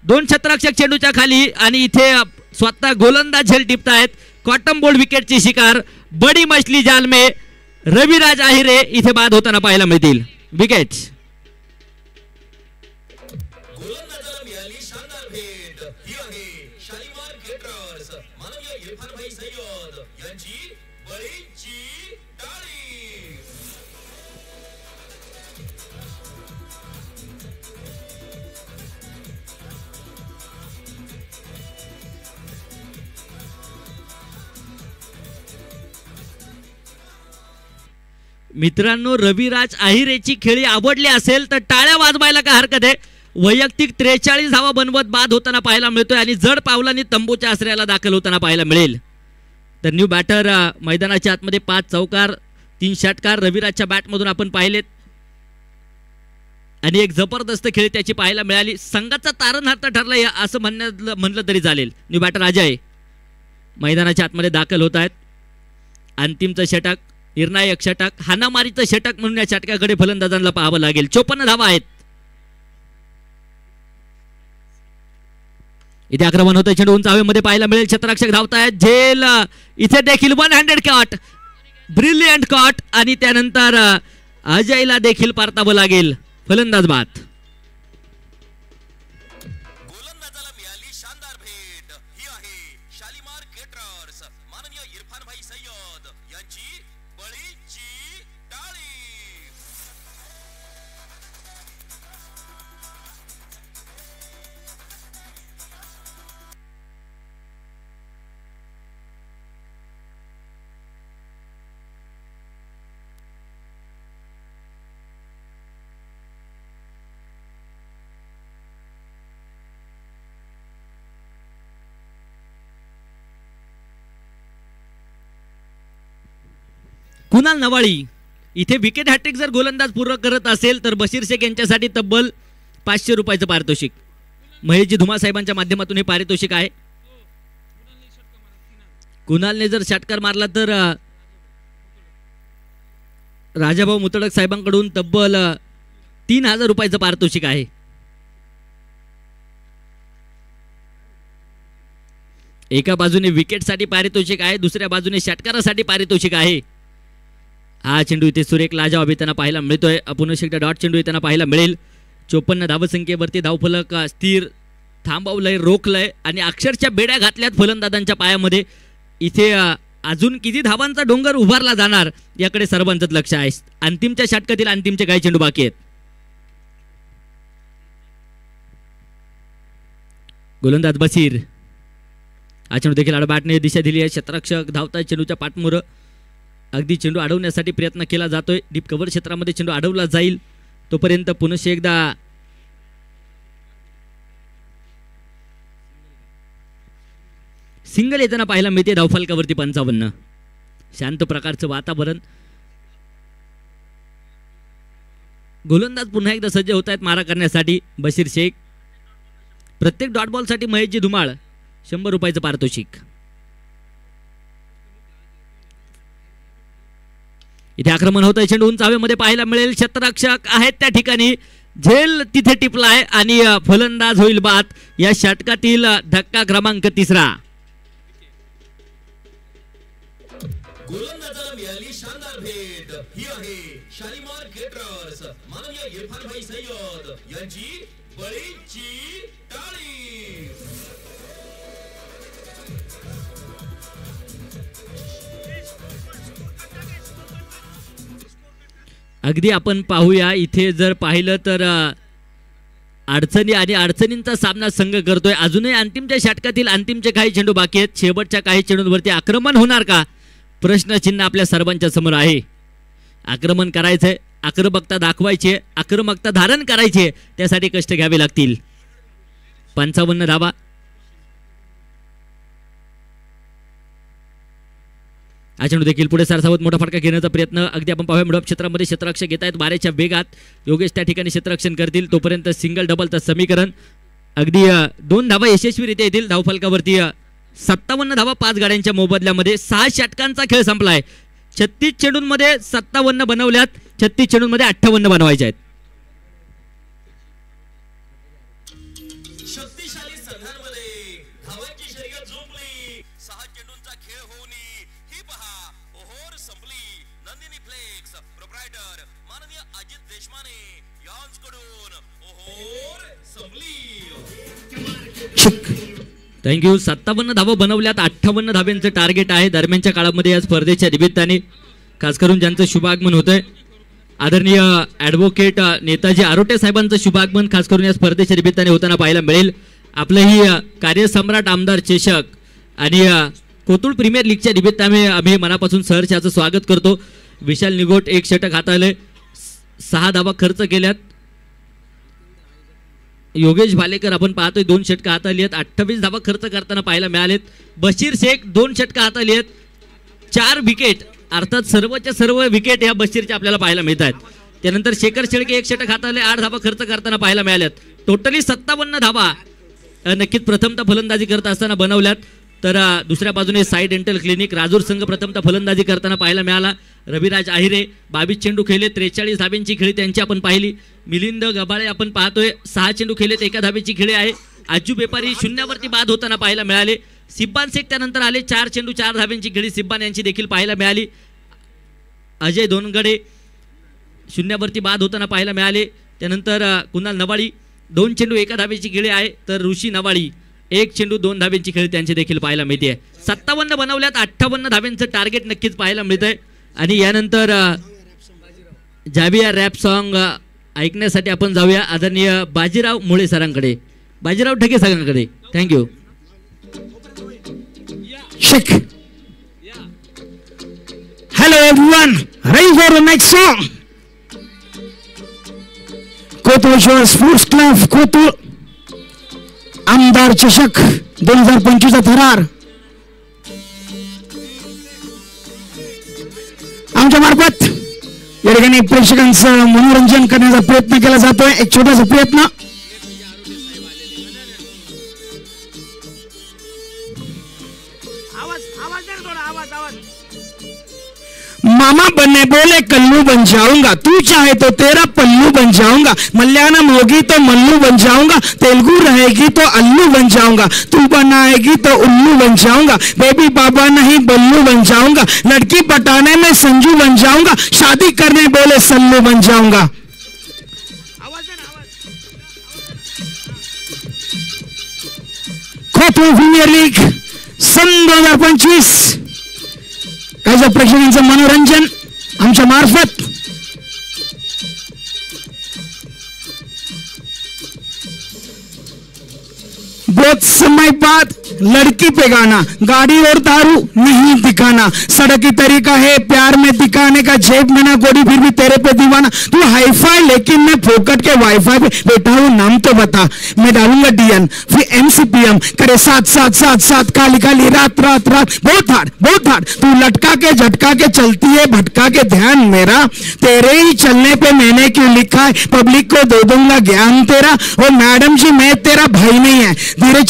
2 क्षेत्ररक्षक चेंडूच्या खाली आणि इथे स्वतः गोलंदाज झेल टिपतायत. कॉटन बोल्ड विकेटची शिकार. बडी मछली जाल में रविराज अहिरे इथे बाद होताना पाहायला मिळतील. विकेट मित्रांनो. रविराज अहिरेची खेळी आवडली असेल तर टाळ्या वाजवायला काय हरकत आहे. वैयक्तिक 43 धावा बनवत बाद होताना पाहायला मिळतोय आणि जड पावलांनी तंबूच्या आश्रयाला दाखल होताना पाहायला मिळेल. तर न्यू बॅटर मैदानाच्या आतमध्ये 5 चौकार 3 षटकार रविराजच्या बॅटमधून आपण पाहिलेत. आणि एक जबरदस्त खेळ त्याची पाहायला मिळाली. संघाचा तारणहार ठरला असं म्हणलं तरी चालेल. न्यू बॅटर अजय मैदानाच्या आतमध्ये दाखल होत आहेत. अंतिमचं षटक, निर्णायक षटक, हानामारीचं षटक म्हणून या षटकाकडे फलंदाजांना पाहावं लागेल. 54 धावा आहेत. इथे आक्रमण होतं. चेंडू उंच हवेमध्ये पाहायला मिळेल. क्षेत्ररक्षक धावतायत. झेल इथे देखील 100 कॉट, ब्रिलियंट कॉट आणि त्यानंतर अजयला देखील परतावं लागेल. फलंदाज बाद. गोलंदाजाला मिळाली शानदार भेट. ही आहे शालीमार केटरर्स. माननीय इरफान भाई सय्यद यांची बळीची टाळी. कुणाल नवाळी इथे विकेट हॅट्रिक जर गोलंदाज पूर्ण करत असेल तर बशीर शेख यांच्यासाठी तब्बल 500 रुपयाचं पारितोषिक. महेशजी धुमा साहेबांच्या माध्यमातून हे पारितोषिक आहे. कुणालने जर षटकार मारला तर राजाभाऊ मुतडक साहेबांकडून तब्बल 3000 रुपयाचं पारितोषिक आहे. एका बाजूने विकेटसाठी पारितोषिक आहे, दुसऱ्या बाजूने षटकारासाठी पारितोषिक आहे. हा चेंडू इथे सुरेख लाजवाब येताना पाहायला मिळतोय. पुन्हा एकदा डॉट चेंडू येताना पाहायला मिळेल. 54 धावसंख्येवरती धावफलक स्थिर थांबवलंय, रोखलंय आणि अक्षरशः बेड्या घातल्यात फलंदाजांच्या पायामध्ये. इथे अजून किती धावांचा डोंगर उभारला जाणार याकडे सर्वांचंच लक्ष आहे. अंतिमच्या षटकातील अंतिमचे काही चेंडू बाकी आहेत. गोलंदाज बशीर. हा चेंडू देखील आडबाटने दिशा दिली आहे. क्षेत्ररक्षक धावताय चेंडूच्या पाठमोर. अगदी चेंडू अडवण्यासाठी प्रयत्न केला जातोय. डीप कव्हर क्षेत्रामध्ये चेंडू अडवला जाईल तोपर्यंत पुन्हा एकदा सिंगल येताना पाहायला मिळते. धावफलकावरती 55. शांत प्रकारचं वातावरण. गोलंदाज पुन्हा एकदा सज्ज होत आहेत मारा करण्यासाठी. बशीर शेख. प्रत्येक डॉट बॉलसाठी महेशजी धुमाळ 100 रुपयाचं पारितोषिक. इथे आक्रमण होत आहे. चेंडू उंच हवेमध्ये पाहायला मिळेल. क्षेत्ररक्षक आहेत त्या ठिकाणी. झेल तिथे टिपलाय आणि फलंदाज होईल बाद. या षटकातील धक्का क्रमांक 3. गोलंदाजाला मिळाली शानदार भेट. ही आहे शालीमार केटरर्स. माननीय इरफान भाई सय्यद यांची बळीची टाळी. अगदी आपण पाहूया. इथे जर पाहिलं तर अडचणी आणि अडचणींचा सामना संघ करतोय. अजूनही अंतिमच्या षटकातील अंतिमचे काही चेंडू बाकी आहेत. शेवटच्या काही चेंडूंवरती आक्रमण होणार का प्रश्नचिन्ह आपल्या सर्वांच्या समोर आहे. आक्रमण करायचंय, आक्रमकता दाखवायची, आक्रमकता धारण करायची, त्यासाठी कष्ट घ्यावे लागतील. 55 धावा. हा चेंडू देखील पुढे सरसावत मोठा फटका घेण्याचा प्रयत्न. अगदी आपण पाहूया मिडऑफ क्षेत्रामध्ये क्षेत्ररक्षक घेत आहेत 12च्या वेगात. योगेश त्या ठिकाणी क्षेत्ररक्षण करतील. तोपर्यंत सिंगल डबलचं समीकरण. अगदी 2 धावा यशस्वीरित्या येतील. धावफलकावरती 57 धावा 5 गाड्यांच्या मोबदल्यामध्ये. 6 षटकांचा खेळ संपलाय. 36 चेंडूंमध्ये 57 बनवल्यात. 36 चेंडूंमध्ये 58 बनवायचे आहेत. शक्तिशाली संघांमध्ये धावांची शर्यत झोपली. 6 चेंडूंचा खेळ होऊन ही पहा ओहोर संपली. नंदिनी फ्लेक्स प्रोप्रायटर माननीय अजित देशमाने यांच्याकडून ओहोर संपली. थँक्यू. 57 धावा बनवल्यात. 58 धाब्यांचं टार्गेट आहे दरम्यानच्या काळामध्ये या स्पर्धेच्या निमित्ताने. खास करून ज्यांचं शुभागमन होतंय आदरणीय ॲडव्होकेट नेताजी आरोटे साहेबांचं शुभागमन खास करून या स्पर्धेच्या निमित्ताने होताना पाहायला मिळेल. आपलंही कार्यसम्राट आमदार चषक आणि कोथरूड प्रीमियर लीगच्या निमित्ताने आम्ही मनापासून सहर्षाचं स्वागत करतो. विशाल निगोट 1 षटक हाताळले. 6 धावा खर्च केल्यात. योगेश भालेकर आपण पाहतोय 2 षटकं हाताळली आहेत. 28 धावा खर्च करताना पाहायला मिळालेत. बशीर शेख 2 षटकं हाताळली आहेत. 4 विकेट अर्थात सर्वच्या सर्व विकेट ह्या बशीरच्या आपल्याला पाहायला मिळत आहेत. त्यानंतर शेखर शेळके 1 षटक हाताळले, 8 धावा खर्च करताना पाहायला मिळाल्यात. टोटली 57 धावा नक्कीच प्रथमतः फलंदाजी करत असताना बनवल्यात. तर दुसऱ्या बाजूने साई डेंटल क्लिनिक राजूर संघ प्रथमतः फलंदाजी करताना पाहायला मिळाला. रविराज आहिरे 22 चेंडू खेळले, 43 धाब्यांची खेळी त्यांची आपण पाहिली. मिलिंद गबाळे आपण पाहतोय 6 चेंडू खेळलेत, 1 धाब्याची खेळी आहे. आजू बेपारी 0वरती बाद होताना पाहायला मिळाले. सिब्बान शेख त्यानंतर आले, 4 चेंडू 4 धाब्यांची खेळी सिब्बान यांची देखील पाहायला मिळाली. अजय दोनगडे 0वरती बाद होताना पाहायला मिळाले. त्यानंतर कुणाल नवाळी 2 चेंडू 1 धाब्याची खेळी आहे. तर ऋषी नवाळी 1 चेंडू 2 धाब्यांची खेळी त्यांची देखील पाहायला मिळते. 57 बनवल्यात, 58 धाब्यांचं टार्गेट नक्कीच पाहायला मिळतंय. आणि यानंतर जाविया रॅप सॉन्ग ऐकण्यासाठी आपण जाऊया आदरणीय बाजीराव मुळे सरांकडे, बाजीराव ठके सरांकडे. Thank you. Hello everyone, ready for the next song. Kotul sports club Kotul आमदार चषक 2025 थरार आमच्या मार्फत या ठिकाणी प्रेक्षकांचं मनोरंजन करण्याचा प्रयत्न केला जातोय. एक छोटासा प्रयत्न. मामा बनने बोले कल्लू बन जाऊंगा, तू चाहे तो तेरा पल्लू बन जाऊंगा, मलयालम होगी तो मल्लू बन जाऊंगा, तेलुगु रहेगी तो अल्लू बन जाऊंगा, तू बनाएगी तो उल्लू बन जाऊंगा, बेबी बाबा नहीं बल्लू बन जाऊंगा, लड़की पटाने में संजू बन जाऊंगा, शादी करने बोले सल्लू बन जाऊंगा. खो-खो प्रीमियर लीग सन 2025 काही प्रेक्षकांचं मनोरंजन आमच्या मार्फत बहुत समय बाद लड़की पे गाना, गाड़ी और दारू नहीं दिखाना, सड़क की तरीका है प्यार में दिखाने का, जेब में ना गोड़ी फिर भी तेरे पे दीवाना, तू हाईफाई लेकिन मैं फोकट के वाईफाई पे बैठा हूँ, नाम तो बता, मैं डालूंगा डीएन फिर एमसीपीएम करे 7-7-7-7 काली काली रात रात रात, बहुत हार्ड तू लटका के झटका के चलती है भटका के ध्यान मेरा, तेरे ही चलने पे मैंने क्यों लिखा है, पब्लिक को दे दूंगा ज्ञान तेरा, और मैडम जी मैं तेरा भाई नहीं है, धीरे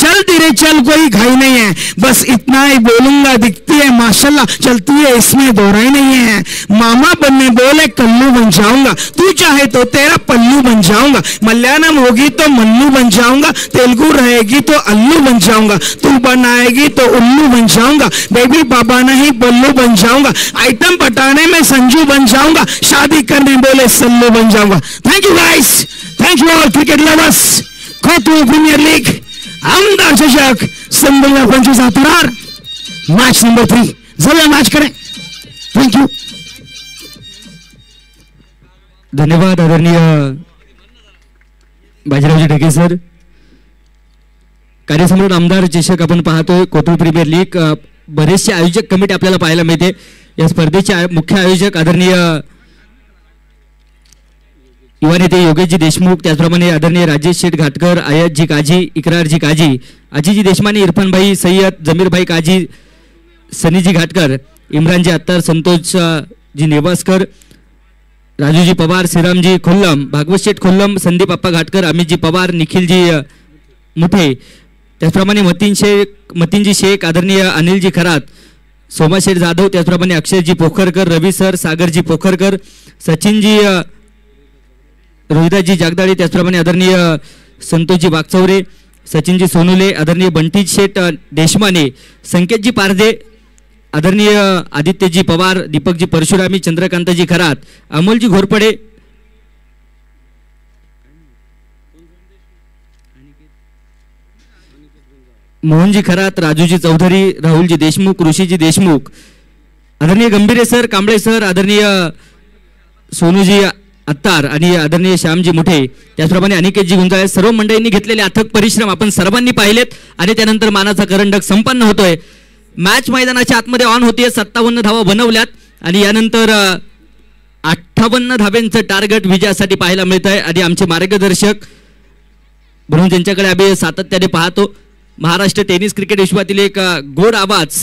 चल कोई घाई नहीं है, बस इतना ही बोलूंगा, दिखती है माशाल्लाह चलती है इसमें दोहराई नहीं है, मामा बनने बोले कल्लू बन जाऊंगा, तू चाहे तो तेरा पल्लू बन जाऊंगा, मलयालम होगी तो मल्लू बन जाऊंगा, तेलुगु रहेगी तो अल्लू बन जाऊंगा, तू बनाएगी तो उल्लू बन जाऊंगा, बेबी बाबा नहीं बल्लू बन जाऊंगा, आइटम पटाने में संजू बन जाऊंगा, शादी करने बोले सल्लू बन जाऊंगा. Thank you guys, thank you all cricket lovers. Kho-kho premier league आमदार चषक सन 2025 थरार मैच नंबर 3 जरूर मैच करें. Thank you. धन्यवाद आदरणीय बाजीरावजी ढगे सर. कार्यसम्राट आमदार चषक आपण पाहतोय कोथरूड प्रीमियर लीग. बरेचसे आयोजक कमिटी आपल्याला पाहायला मिळते. या स्पर्धेचे मुख्य आयोजक आदरणीय युवा नेते योगेशजी देशमुख, त्याचप्रमाणे आदरणीय राजेश शेठ घाटकर, आयातजी काजी, इकरारजी काजी, अजीजी देशमाने, इरफानभाई सय्यद, जमीरभाई काजी, सनीजी घाटकर, इम्रानजी अत्तर, संतोषजी नेवासकर, राजूजी पवार, श्रीरामजी खोल्लम, भागवत शेठ खोल्लम, संदीप अप्पा घाटकर, अमितजी पवार, निखिलजी मुठे, त्याचप्रमाणे मतीनजी शेख, आदरणीय अनिलजी खरात, सोमाशेठ जाधव, त्याचप्रमाणे अक्षयजी पोखरकर, रवी सर, सागरजी पोखरकर, सचिनजी रोहिदाजी जागदाळे, त्याचप्रमाणे आदरणीय संतोषजी वागचौरे, सचिनजी सोनुले, आदरणीय बंटी शेठ देशमाने, संकेतजी पारदे, आदरणीय आदित्यजी पवार, दीपकजी परशुरामी, चंद्रकांतजी खरात, अमोलजी घोरपडे, मोहनजी खरात, राजूजी चौधरी, राहुलजी देशमुख, ऋषीजी देशमुख, आदरणीय गंभीरे सर, कांबळे सर, आदरणीय सोनूजी अत्तार आणि आदरणीय श्यामजी मुठे, त्याचप्रमाणे अनिकेतजी गुंजाळे, सर्व मंडळींनी घेतलेले अथक परिश्रम आपण सर्वांनी पाहिलेत. आणि त्यानंतर मानाचा करंडक संपन्न होतोय. मॅच मैदानाच्या आतमध्ये ऑन होतीये. 57 धावा बनवल्यात आणि यानंतर 58 धाब्यांचं टार्गेट विजयासाठी पाहायला मिळत आहे. आणि आमचे मार्गदर्शक म्हणून ज्यांच्याकडे आम्ही सातत्याने पाहतो, महाराष्ट्र टेनिस क्रिकेट विश्वातील एक गोड आवाज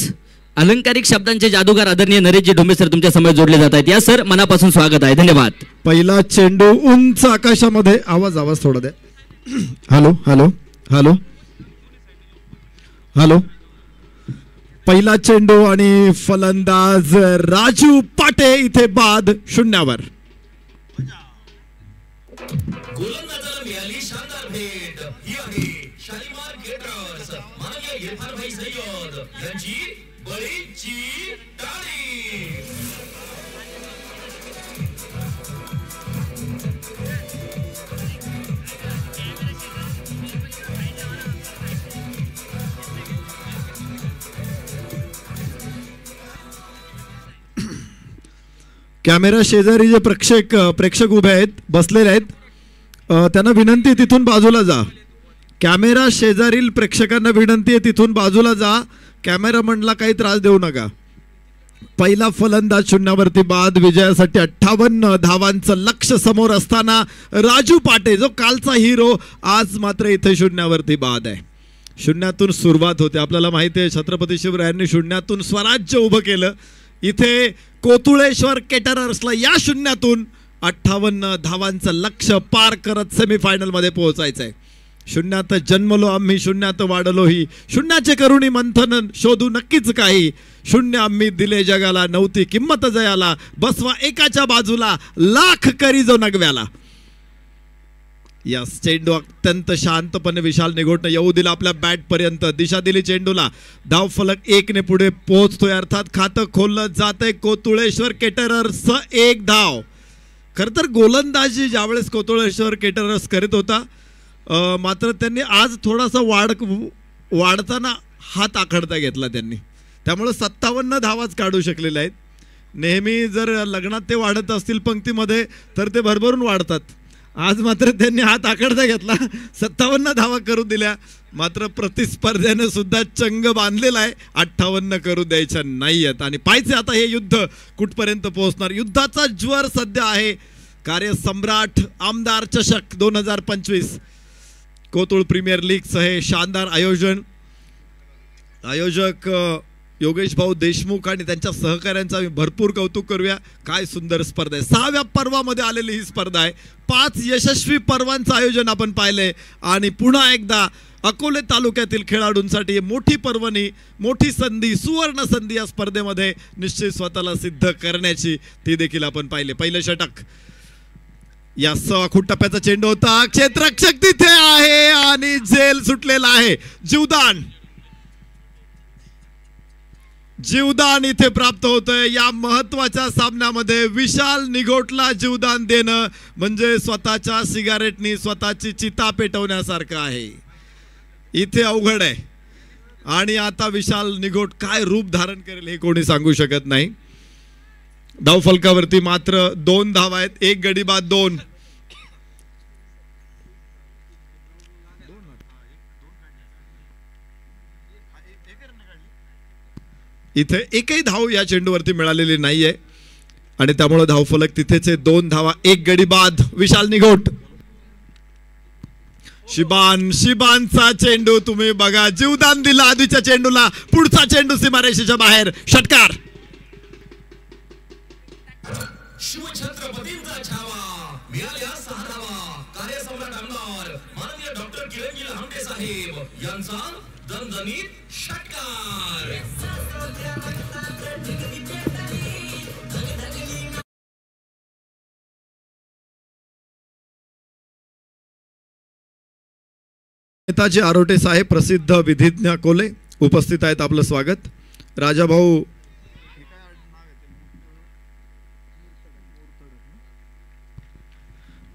अलंकारिक शब्दांचे जादूगार आदरणीय नरेशजी ढोंबे सर तुमच्या समोर जोडले जात आहेत. या सर मनापासून स्वागत आहे. धन्यवाद. पहिला चेंडू उंच आकाशामध्ये. आवाज थोडा द्या. Hello hello hello hello. पहिला चेंडू आणि फलंदाज राजू पाटे इथे बाद 0वर. गोलंदाजाला मिळाली शानदार भेट. ही आहे शालिमार गेटर्स माननीय इरफान भाई सय्यद यांची बळीची टाळी. कॅमेरा शेजारी जे प्रेक्षक उभे आहेत, बसलेले आहेत, त्यांना विनंती तिथून बाजूला जा. कॅमेरा शेजारील प्रेक्षकांना विनंती आहे तिथून बाजूला जा. कॅमेरामनला काही त्रास देऊ नका. पहिला फलंदाज 0वरती बाद. विजयासाठी 58 धावांचं लक्ष्य समोर असताना राजू पाटे जो कालचा हिरो आज मात्र इथे 0वरती बाद आहे. 0तून सुरुवात होते. आपल्याला माहिती आहे छत्रपती शिवरायांनी 0तून स्वराज्य उभं केलं. इथे कोतुळेश्वर केटरर्सला या 0तून 58 धावांचं लक्ष्य पार करत सेमीफायनल मध्ये पोहोचायचंय. 0त जन्मलो आम्ही 0त वाढलोही. 0चे करुणी मंथन शोधू नक्कीच काही. 0 आम्ही दिले जगाला नव्हती किंमत जयाला. बसवा एकाच्या बाजूला लाख करी जो नगव्याला. या चेंडू अत्यंत शांतपणे विशाल निघोटनं येऊ दिला आपल्या बॅट पर्यंत. दिशा दिली चेंडूला. धाव फलक 1ने पुढे पोहोचतोय. अर्थात खातं खोललं जातंय कोतुळेश्वर केटरर्स 1 धाव. खरं तर गोलंदाजी ज्यावेळेस कोतुळेश्वर केटरर्स करीत होता मात्र त्यांनी आज थोडासा वाढताना हात आखडता घेतला त्यांनी. त्यामुळे 57 धावाच काढू शकलेले आहेत. नेहमी जर लग्नात ते वाढत असतील पंक्तीमध्ये तर ते भरभरून वाढतात. आज मात्र त्यांनी हात आखडता घेतला, 57 धावा करू दिल्या. मात्र प्रतिस्पर्ध्याने सुद्धा चंग बांधलेला आहे. 58 करू द्यायच्या नाहीयेत. आणि पाहिजे आता हे युद्ध कुठपर्यंत पोहोचणार. युद्धाचा ज्वर सध्या आहे कार्यसम्राट आमदार चषक 2025 कोतुळ प्रीमियर लीगचं हे शानदार आयोजन. आयोजक योगेश भाऊ देशमुख आणि त्यांच्या सहकाऱ्यांचा भरपूर कौतुक करूया. काय सुंदर स्पर्धा आहे. 6व्या पर्वामध्ये आलेली ही स्पर्धा आहे. 5 यशस्वी पर्वांचं आयोजन आपण पाहिलंय. आणि पुन्हा एकदा अकोले तालुक्यातील खेळाडूंसाठी मोठी पर्वणी, मोठी संधी, सुवर्ण संधी या स्पर्धेमध्ये निश्चित स्वतःला सिद्ध करण्याची ती देखील आपण पाहिले. पहिलं षटक या 6 टप्प्याचा चेंडू होता. क्षेत्ररक्षक तिथे आहे आणि जेल सुटलेला आहे. जीवदान इथे प्राप्त होतंय. या महत्वाच्या सामन्यामध्ये विशाल निघोटला जीवदान देणं म्हणजे स्वतःच्या सिगारेटनी स्वतःची चिता पेटवण्यासारखं आहे. इथे अवघड आहे. आणि आता विशाल निघोट काय रूप धारण करेल हे कोणी सांगू शकत नाही. धावफलकावरती मात्र 2 धावा आहेत. 1 गडी बाद 2. इथे एकही धाव या चेंडूवरती मिळालेली नाहीये आणि त्यामुळे धावफलक तिथेच आहे. 2 धावा 1 गडी बाद. विशाल निघोट. शिबानचा चेंडू तुम्ही बघा. जीवदान दिला आधीच्या चेंडूला. पुढचा चेंडू सीमारेषेच्या बाहेर. षटकार. शिवछत्रपतींचा छावा मिळाल्या 6 धावा. कार्यसम्राट आमदार माननीय डॉक्टर किरणजी लहामटे साहेब यांचा दणदणीत षटकार. नेताजी आरोटे साहेब प्रसिद्ध विधिज्ञ अकोले उपस्थित आहेत. आपलं स्वागत.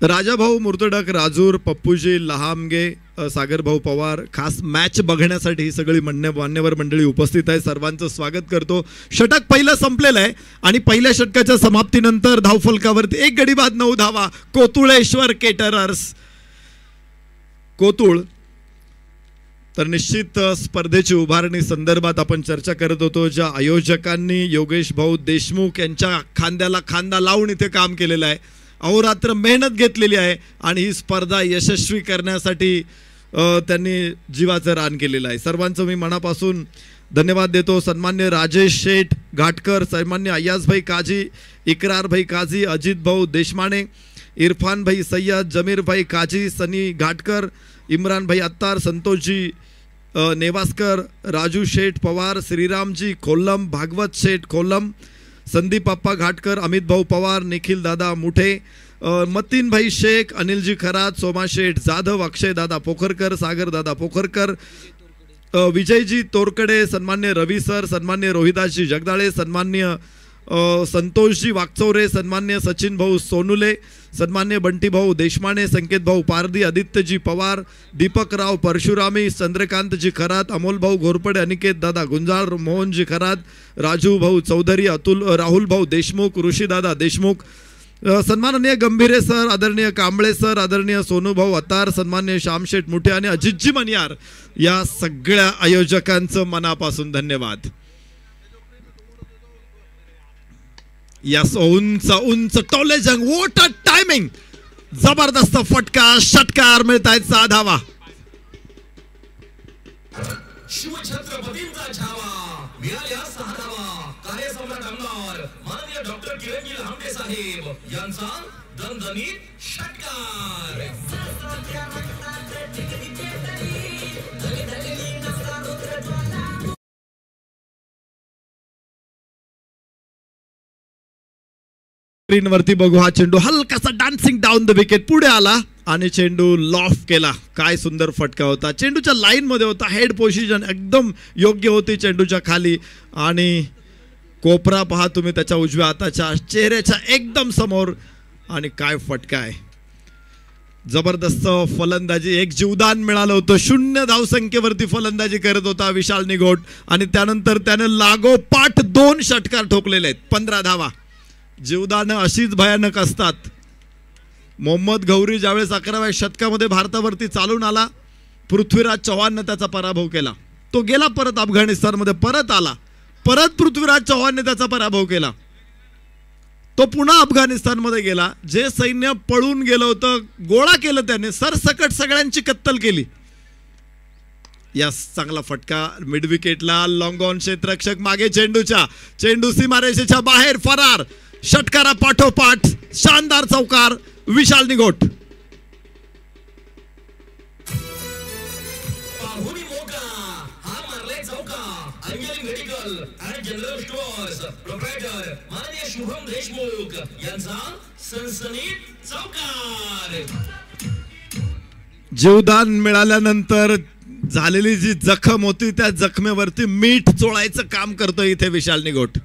राजाभाऊ मुर्तडक, राजूर, पप्पूजी लहामगे, सागरभाऊ पवार खास मॅच बघण्यासाठी ही सगळी मान्यवर मंडळी उपस्थित आहे. सर्वांचं स्वागत करतो. षटक पहिलं संपलेलं आहे आणि पहिल्या षटकाच्या समाप्तीनंतर धावफलकावरती 1 गडी बाद 9 धावा. कोतुळेश्वर केटरर्स कोतुळ. तर निश्चित स्पर्धेची उभारणी संदर्भात आपण चर्चा करत होतो. ज्या आयोजकांनी योगेश भाऊ देशमुख यांच्या खांद्याला खांदा लावून इथे काम केलेलं आहे, अहोरात्र मेहनत घेतलेली आहे आणि ही स्पर्धा यशस्वी करण्यासाठी त्यांनी जीवाचं रान केलेलं आहे. सर्वांचं मी मनापासून धन्यवाद देतो. सन्मान्य राजेश शेठ घाटकर, सन्मान्य अय्याजभाई काजी, इकरार भाई काजी, अजित भाऊ देशमाने, इरफान भाई सय्यद, जमीर भाई काजी, सनी घाटकर, इम्रान भाई अत्तार, संतोषजी नेवासकर, राजू शेठ पवार, श्रीरामजी कोल्लम, भागवत शेठ कोल्लम, संदीप अप्पा घाटकर, अमित भाऊ पवार, निखिल दादा मुठे, मतीन भाई शेख, अनिलजी खरात, सोमा शेठ जाधव, अक्षय दादा पोखरकर, सागर दादा पोखरकर, विजयजी तोरकडे, सन्मान्य रवी सर, सन्मान्य रोहिदासजी जगदाळे, सन्मान्य संतोषजी वागचौरे, सन्मान्य सचिन भाऊ सोनुले, सन्मान्य बंटी भाऊ देशमाने, संकेत भाऊ पारदी, आदित्यजी पवार, दीपकराव परशुरामी, चंद्रकांतजी खरात, अमोल भाऊ घोरपडे, अनिकेत दादा गुंजाळ, मोहनजी खरात, राजू भाऊ चौधरी, राहुल भाऊ देशमुख, ऋषी दादा देशमुख, सन्माननीय गंभीरे सर, आदरणीय कांबळे सर, आदरणीय सोनू भाऊ अतार, सन्मान्य श्यामशेठ मुठे आणि अजितजी मनियार, या सगळ्या आयोजकांचं मनापासून धन्यवाद. यस, उंच उंच टोले जंग, वॉट अ टायमिंग, जबरदस्त फटका, षटकार मिळत आहेत 6 धावा. शिवछत्रपतींचा छावा मिळाल्या 6 धावा. कार्यसम्राट आमदार माननीय डॉक्टर किरणजी लांबे साहेब यांचा दणदणीत षटकार. स्क्रीन वरती बघू हा चेंडू हलकासा डान्सिंग डाऊन द विकेट पुढे आला आणि चेंडू लॉफ केला. काय सुंदर फटका होता, चेंडूच्या लाईन मध्ये होता, हेड पोझिशन एकदम योग्य होती चेंडूच्या खाली आणि कोपरा पहा तुम्ही त्याच्या उजव्या हाताच्या चेहऱ्याच्या एकदम समोर. आणि काय फटका आहे, जबरदस्त फलंदाजी, एक जीवदान मिळालं होतं. 0 धावसंख्येवरती फलंदाजी करत होता विशाल निघोट आणि त्यानंतर त्याने लागोपाठ 2 षटकार ठोकलेले आहेत. 15 धावा. जीवदानं अशीच भयानक असतात. मोहम्मद गौरी ज्यावेळेस 11व्या शतकामध्ये भारतावरती चालून आला, पृथ्वीराज चव्हाणने त्याचा पराभव केला. तो गेला परत अफगाणिस्तानमध्ये, परत आला, परत पृथ्वीराज चव्हाणने त्याचा पराभव केला. तो पुन्हा अफगाणिस्तानमध्ये गेला, जे सैन्य पळून गेलं होतं गोळा केलं त्याने, सरसकट सगळ्यांची कत्तल केली. यस, चांगला फटका मिड विकेटला, लॉंग ऑन क्षेत्ररक्षक मागे चेंडूच्या, चेंडू सीमारेषेच्या बाहेर फरार, षटकारा पाठोपाठ शानदार चौकार विशाल निघोट. पाहुणी मोका हा मारले चौका. अंजली मेडिकल आणि जनरल स्टोअर्स प्रोप्रायटर माननीय शुभम देशमुख यांचा सनसनीत चौकार. जीवदान मिळाल्यानंतर झालेली जी जखम होती त्या जखमेवरती मीठ चोळायचं काम करतोय इथे विशाल निघोट.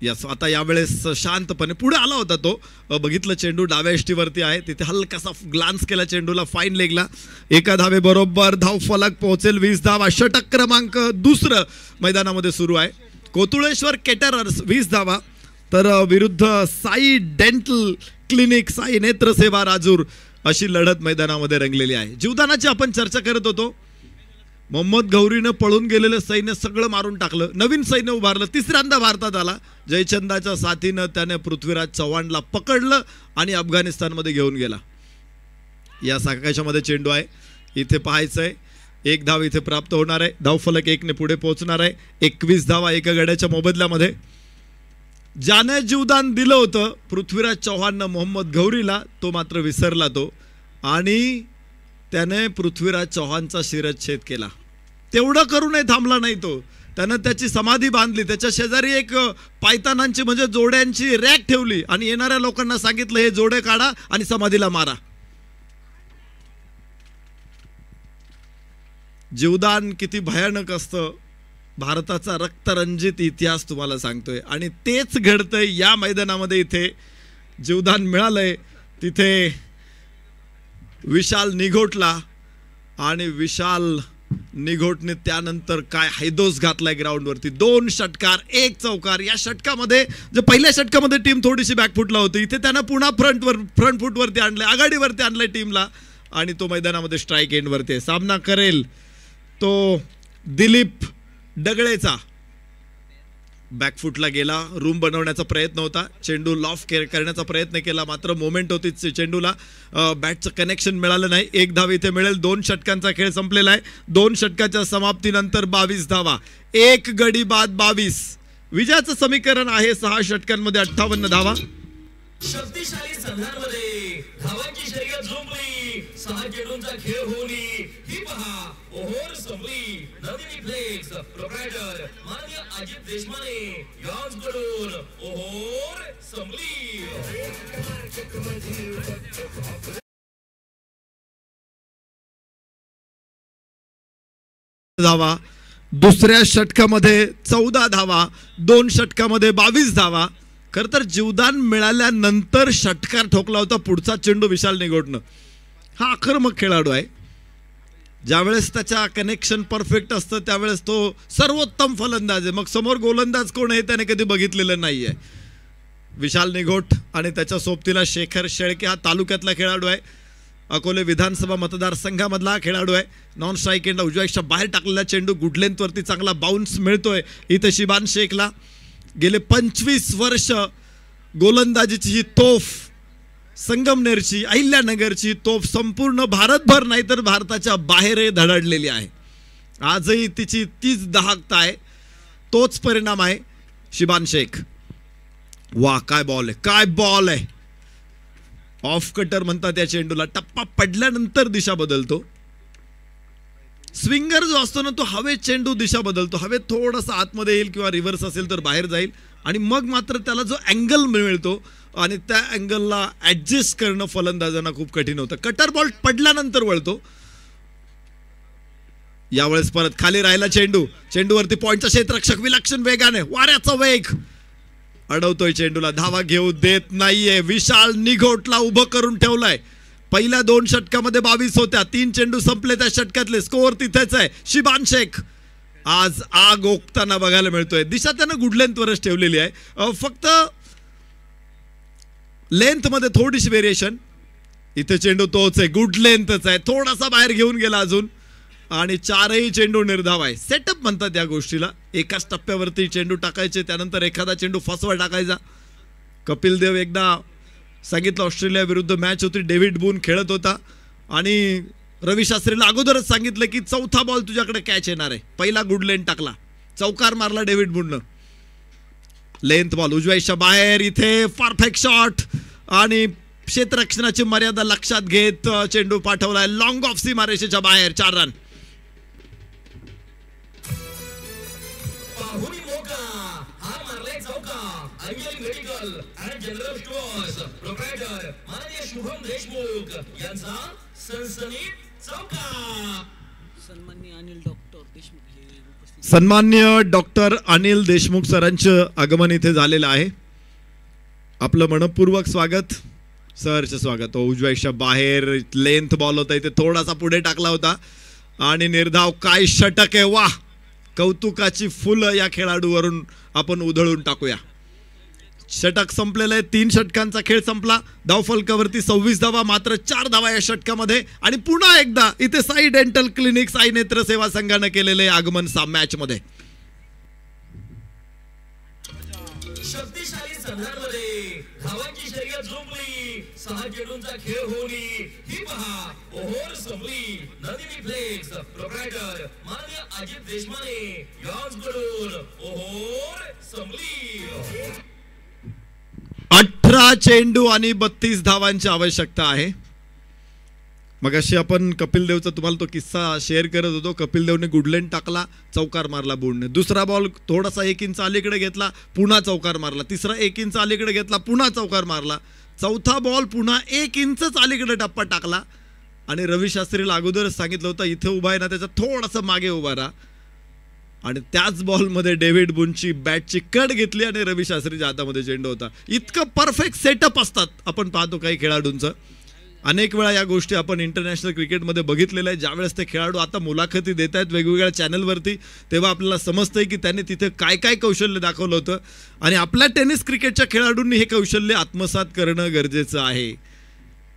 यस, आता यावेळेस शांतपणे पुढे आला होता तो, बघितलं चेंडू डाव्या यष्टीवरती आहे, तिथे हलकासा ग्लान्स केला चेंडूला, फाईन लेगला. 1 धावे बरोबर धाव फलक पोहोचेल 20 धावा. षटक क्रमांक 2 मैदानामध्ये सुरू आहे. कोतुळेश्वर केटरर्स 20 धावा, तर विरुद्ध साई डेंटल क्लिनिक, साई नेत्रसेवा राजूर, अशी लढत मैदानामध्ये रंगलेली आहे. जीवदानाची आपण चर्चा करत होतो. मोहम्मद गौरीनं पळून गेलेलं सैन्य सगळं मारून टाकलं, नवीन सैन्य उभारलं, 3ऱ्यांदा भारतात आला. जयचंदाच्या साथीनं त्याने पृथ्वीराज चव्हाणला पकडलं आणि अफगाणिस्तानमध्ये घेऊन गेला. या साकाशामध्ये चेंडू आहे, इथे पाहायचंय 1 धाव इथे प्राप्त होणार आहे. धावफलक 1 ने पुढे पोहोचणार आहे. 21 धावा एका गड्याच्या मोबदल्यामध्ये. ज्याने जीवदान दिलं होतं पृथ्वीराज चव्हाणनं मोहम्मद गौरीला, तो मात्र विसरला तो, आणि त्याने पृथ्वीराज चव्हाणचा शिरच्छेद केला. तेवढं करूनही थांबला नाही तो, त्यानं त्याची समाधी बांधली, त्याच्या शेजारी एक पायतानांची म्हणजे जोड्यांची रॅक ठेवली आणि येणाऱ्या लोकांना सांगितलं हे जोडे काढा आणि समाधीला मारा. जीवदान किती भयानक असतं, भारताचा रक्तरंजित इतिहास तुम्हाला सांगतोय आणि तेच घडतंय या मैदानामध्ये. इथे जीवदान मिळालंय तिथे विशाल निघोटला आणि विशाल निघोटने त्यानंतर काय हैदोस घातलाय ग्राउंडवरती. 2 षटकार 1 चौकार. या षटकामध्ये जे पहिल्या षटकामध्ये टीम थोडीशी बॅकफुटला होती, इथे त्यानं पुन्हा फ्रंट फुटवरती आणलंय, आघाडीवरती आणलंय टीमला आणि तो मैदानामध्ये स्ट्राईक एंडवरती सामना करेल तो दिलीप डगळेचा. बॅकफुटला गेला, रूम बनवण्याचा प्रयत्न होता, चेंडू लॉफ्ट करण्याचा प्रयत्न केला, मात्र मोमेंट होती चेंडूला, बॅटचं कनेक्शन मिळालं नाही. 1 धाव इथे मिळेल. 2 षटकांचा खेळ संपलेला आहे. 2 षटकाच्या समाप्तीनंतर 22 धावा, 1 गडी बाद 22. विजयाचं समीकरण आहे 6 षटकांमध्ये 58 धावा. शक्तिशाली संघांमध्ये धावांची शर्यत झुंबली, 6 चेंडूंचा खेळ होली ही पहा ओहोर संपली. नंदिनी फ्लेक्स प्रोप्रायटर माननीय अजित देशमाने यांच्याकडून ओहोर संपली. धावा, दुसऱ्या षटकामध्ये 14 धावा, 2 षटकामध्ये 22 धावा. खर तर जीवदान मिळाल्यानंतर षटकार ठोकला होता पुढचा चेंडू विशाल निगोटनं. हा आक्रमक खेळाडू आहे. ज्यावेळेस त्याच्या कनेक्शन परफेक्ट असतं त्यावेळेस तो सर्वोत्तम फलंदाज आहे. मग समोर गोलंदाज कोण आहे त्याने कधी बघितलेलं नाहीये. विशाल निगोट आणि त्याच्या सोबतीला शेखर शेळके हा तालुक्यातला खेळाडू आहे. अकोले विधानसभा मतदारसंघामधला खेळाडू आहे. नॉन स्ट्राईक एंडला उजव्याच्या बाहेर टाकलेला चेंडू गुडलेंथवरती चांगला बाउन्स मिळतोय. इथे शिबान शेखला गेले 25 वर्ष गोलंदाजीची ही तोफ, संगमनेरची अहिल्यानगरची तोफ संपूर्ण भारतभर नाही तर भारताच्या बाहेरही धडधडलेली आहे. आजही तिची तीच दाहकता आहे, तोच परिणाम आहे. शिबान शेख, वा काय बॉल आहे, काय बॉल आहे. ऑफ कटर म्हणतात या चेंडूला. टप्पा पडल्यानंतर दिशा बदलतो. स्विंगर जो असतो ना तो हवेत चेंडू दिशा बदलतो. हवेत थोडासा आतमध्ये येईल किंवा रिव्हर्स असेल तर बाहेर जाईल आणि मग मात्र त्याला जो अँगल मिळतो आणि त्या अँगलला ऍडजस्ट करणं फलंदाजांना खूप कठीण होतं. कटर बॉल पडल्यानंतर वळतो. यावेळेस परत खाली राहिला चेंडू, चेंडूवरती पॉइंटचा क्षेत्ररक्षक विलक्षण वेगाने, वाऱ्याचा वेग अडवतोय चेंडूला, धावा घेऊ देत नाहीये. विशाल निघोटला उभं करून ठेवलाय. पहिल्या 2 षटकामध्ये 22 होत्या, 3 चेंडू संपले त्या षटकातले. स्कोअर तिथेच आहे. शिबान शेख आज आग ओकताना बघायला मिळतोय. दिशा त्यानं गुड लेंथवरच ठेवलेली आहे, फक्त लेंथ मध्ये थोडीशी व्हेरिएशन. इथे चेंडू तोच आहे, गुड लेंथच आहे, थोडासा बाहेर घेऊन गेला अजून आणि 4ही चेंडू निर्धाव आहे. सेटअप म्हणतात या गोष्टीला. एकाच टप्प्यावरती चेंडू टाकायचे, त्यानंतर एखादा चेंडू फसवा टाकायचा. कपिल देव एकदा सांगितलं, ऑस्ट्रेलिया विरुद्ध मॅच होती, डेव्हिड बून खेळत होता आणि रवी शास्त्रीला अगोदरच सांगितलं की 4था बॉल तुझ्याकडे कॅच येणार आहे. पहिला गुड लेंथ टाकला, चौकार मारला डेव्हिड बूननं. लेंथ बॉल उजव्याच्या बाहेर, इथे परफेक्ट शॉट आणि क्षेत्ररक्षणाची मर्यादा लक्षात घेत चेंडू पाठवलाय लॉंग ऑफ सीमारेषेच्या बाहेर. 4 रन. जनरल स्टोअर्स प्रोप्रायटर माननीय शुभम देशमुख यांचा सनसनीत चौका. सन्मान्य डॉक्टर अनिल देशमुख सरांचं आगमन इथे झालेलं आहे. आपलं मनपूर्वक स्वागत. सरचं स्वागत. उजव्याच्या बाहेर लेंथ बॉल होता, इथे थोडासा पुढे टाकला होता आणि निर्धाव. काय षटक आहे, वा. कौतुकाची फुलं या खेळाडूवरून आपण उधळून टाकूया. षटक संपलेलं आहे. 3 षटकांचा खेळ संपला. धावफलकावरती 26 धावा, मात्र 4 धावा या षटकामध्ये. आणि पुन्हा एकदा इथे साई डेंटल क्लिनिक, साई नेत्र सेवा संघाने केलेले आगमन मॅच मध्ये. शक्तिशाली संघांमध्ये धावांची शर्यत झुंबली, 6 चेंडूंचा खेळ होली ही पहा ओहोर संपली. नंदिनी फ्लेक्स प्रोप्रायटर माननीय अजित देशमाने यांच्याकडून ओहोर संपली. 18 चेंडू आणि 32 धावांची आवश्यकता आहे. मगाशी आपण कपिल देवचा तुम्हाला तो किस्सा शेअर करत होतो. कपिल देवने गुडलेंड टाकला, चौकार मारला बूनने. दुसरा बॉल थोडासा 1 इंच अलीकडे घेतला, पुन्हा चौकार मारला. तिसरा 1 इंच अलीकडे घेतला, पुन्हा चौकार मारला. चौथा बॉल पुन्हा 1 इंचच अलीकडे टप्पा टाकला आणि रवी शास्त्रीला अगोदरच सांगितलं होतं इथे उभा आहे ना त्याच्या थोडासा मागे उभा राहा. आणि त्याच बॉलमध्ये डेव्हिड बूनची बॅटची कट घेतली आणि रवी शास्त्रीच्या हातामध्ये चेंडू होता. इतकं परफेक्ट सेटअप असतात आपण पाहतो काही खेळाडूंचं. अनेक वेळा या गोष्टी आपण इंटरनॅशनल क्रिकेटमध्ये बघितलेल्या आहे. ज्यावेळेस ते खेळाडू आता मुलाखती देत आहेत वेगवेगळ्या चॅनलवरती, तेव्हा आपल्याला समजतंय की त्यांनी तिथे काय काय कौशल्य दाखवलं होतं. आणि आपल्या टेनिस क्रिकेटच्या खेळाडूंनी हे कौशल्य आत्मसात करणं गरजेचं आहे.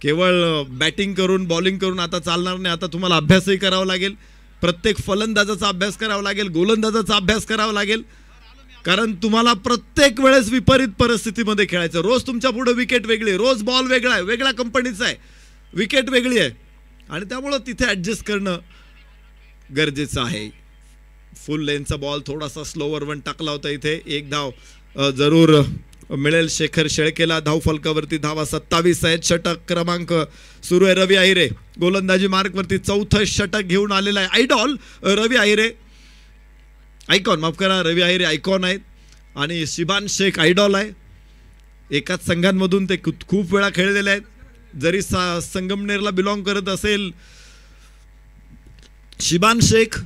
केवळ बॅटिंग करून बॉलिंग करून आता चालणार नाही. आता तुम्हाला अभ्यासही करावा लागेल. प्रत्येक फलंदाजाचा अभ्यास करावा लागेल, गोलंदाजाचा अभ्यास करावा लागेल. कारण तुम्हाला प्रत्येक वेळेस विपरीत परिस्थितीमध्ये खेळायचं. रोज तुमच्या पुढे विकेट वेगळी, रोज बॉल वेगळा आहे, वेगळ्या कंपनीचा आहे, विकेट वेगळी आहे आणि त्यामुळं तिथे ॲडजस्ट करणं गरजेचं आहे. फुल लेनचा बॉल थोडासा स्लोवर वन टाकला होता इथे. एक धाव जरूर मिळेल शेखर शेळकेला. धाव फलकावरती धावा 27 आहेत. षटक क्रमांक सुरू आहे. रवी आहिरे गोलंदाजी मार्कवरती चौथं षटक घेऊन आलेला आहे. आयडॉल रवी आहिरे, आयकॉन माफ करा, रवी आहिरे आयकॉन आहेत आणि शिबान शेख आयडॉल आहे. एकाच संघांमधून ते खूप वेळा खेळलेले आहेत. जरी संगमनेरला बिलॉंग करत असेल शिबान शेख,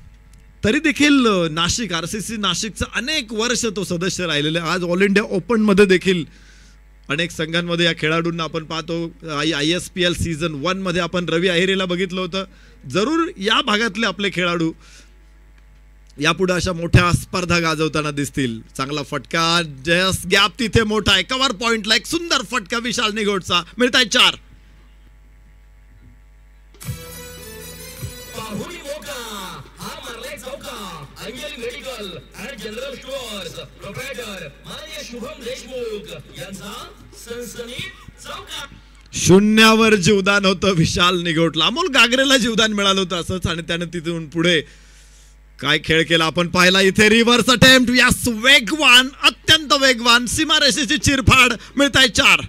तरी देखील नाशिक RCC नाशिकचा अनेक वर्ष तो सदस्य राहिलेला आहे. आज ऑल इंडिया ओपन मध्ये देखील अनेक संघांमध्ये या खेळाडूंना आपण पाहतो. ISPL सीझन 1 मध्ये आपण रवी आहिरेला बघितलं होतं. जरूर या भागातले आपले खेळाडू यापुढे अशा मोठ्या स्पर्धा गाजवताना दिसतील. चांगला फटका, जस्ट गॅप तिथे मोठा आहे. कव्हर पॉइंटला एक सुंदर फटका विशाल निघोटचा. मिळताय 4. Medical and general stores proprietor माननीय शुभम देशमुख यांचा सनसनीत चौकार. शून्यावर जीवदान होतं विशाल निघोटला. अमोल गागरेला जीवदान मिळालं होतं असंच आणि त्याने तिथून पुढे काय खेळ केला आपण पाहिला. इथे रिव्हर्स अटेम्प्ट, यास वेगवान, अत्यंत वेगवान, सीमारेषेची चिरफाड. मिळताय 4.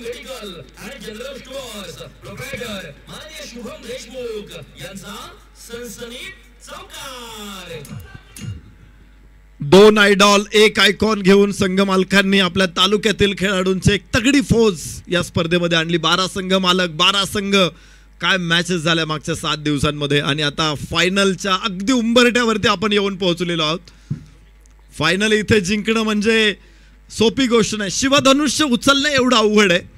Medical and general stores proprietor माननीय शुभम देशमुख यांचा सनसनीत चौकार. 2 आयडॉल 1 आयकॉन घेऊन संघ मालकांनी आपल्या तालुक्यातील खेळाडूंची एक तगडी फौज या स्पर्धेमध्ये आणली. 12 संघ मालक, 12 संघ. काय मॅचेस झाल्या मागच्या 7 दिवसांमध्ये आणि आता फायनलच्या अगदी उंबरठ्यावरती आपण येऊन पोहोचलेलो आहोत. फायनल इथे जिंकणं म्हणजे सोपी गोष्ट नाही. शिवधनुष्य उचलणं एवढं अवघड आहे.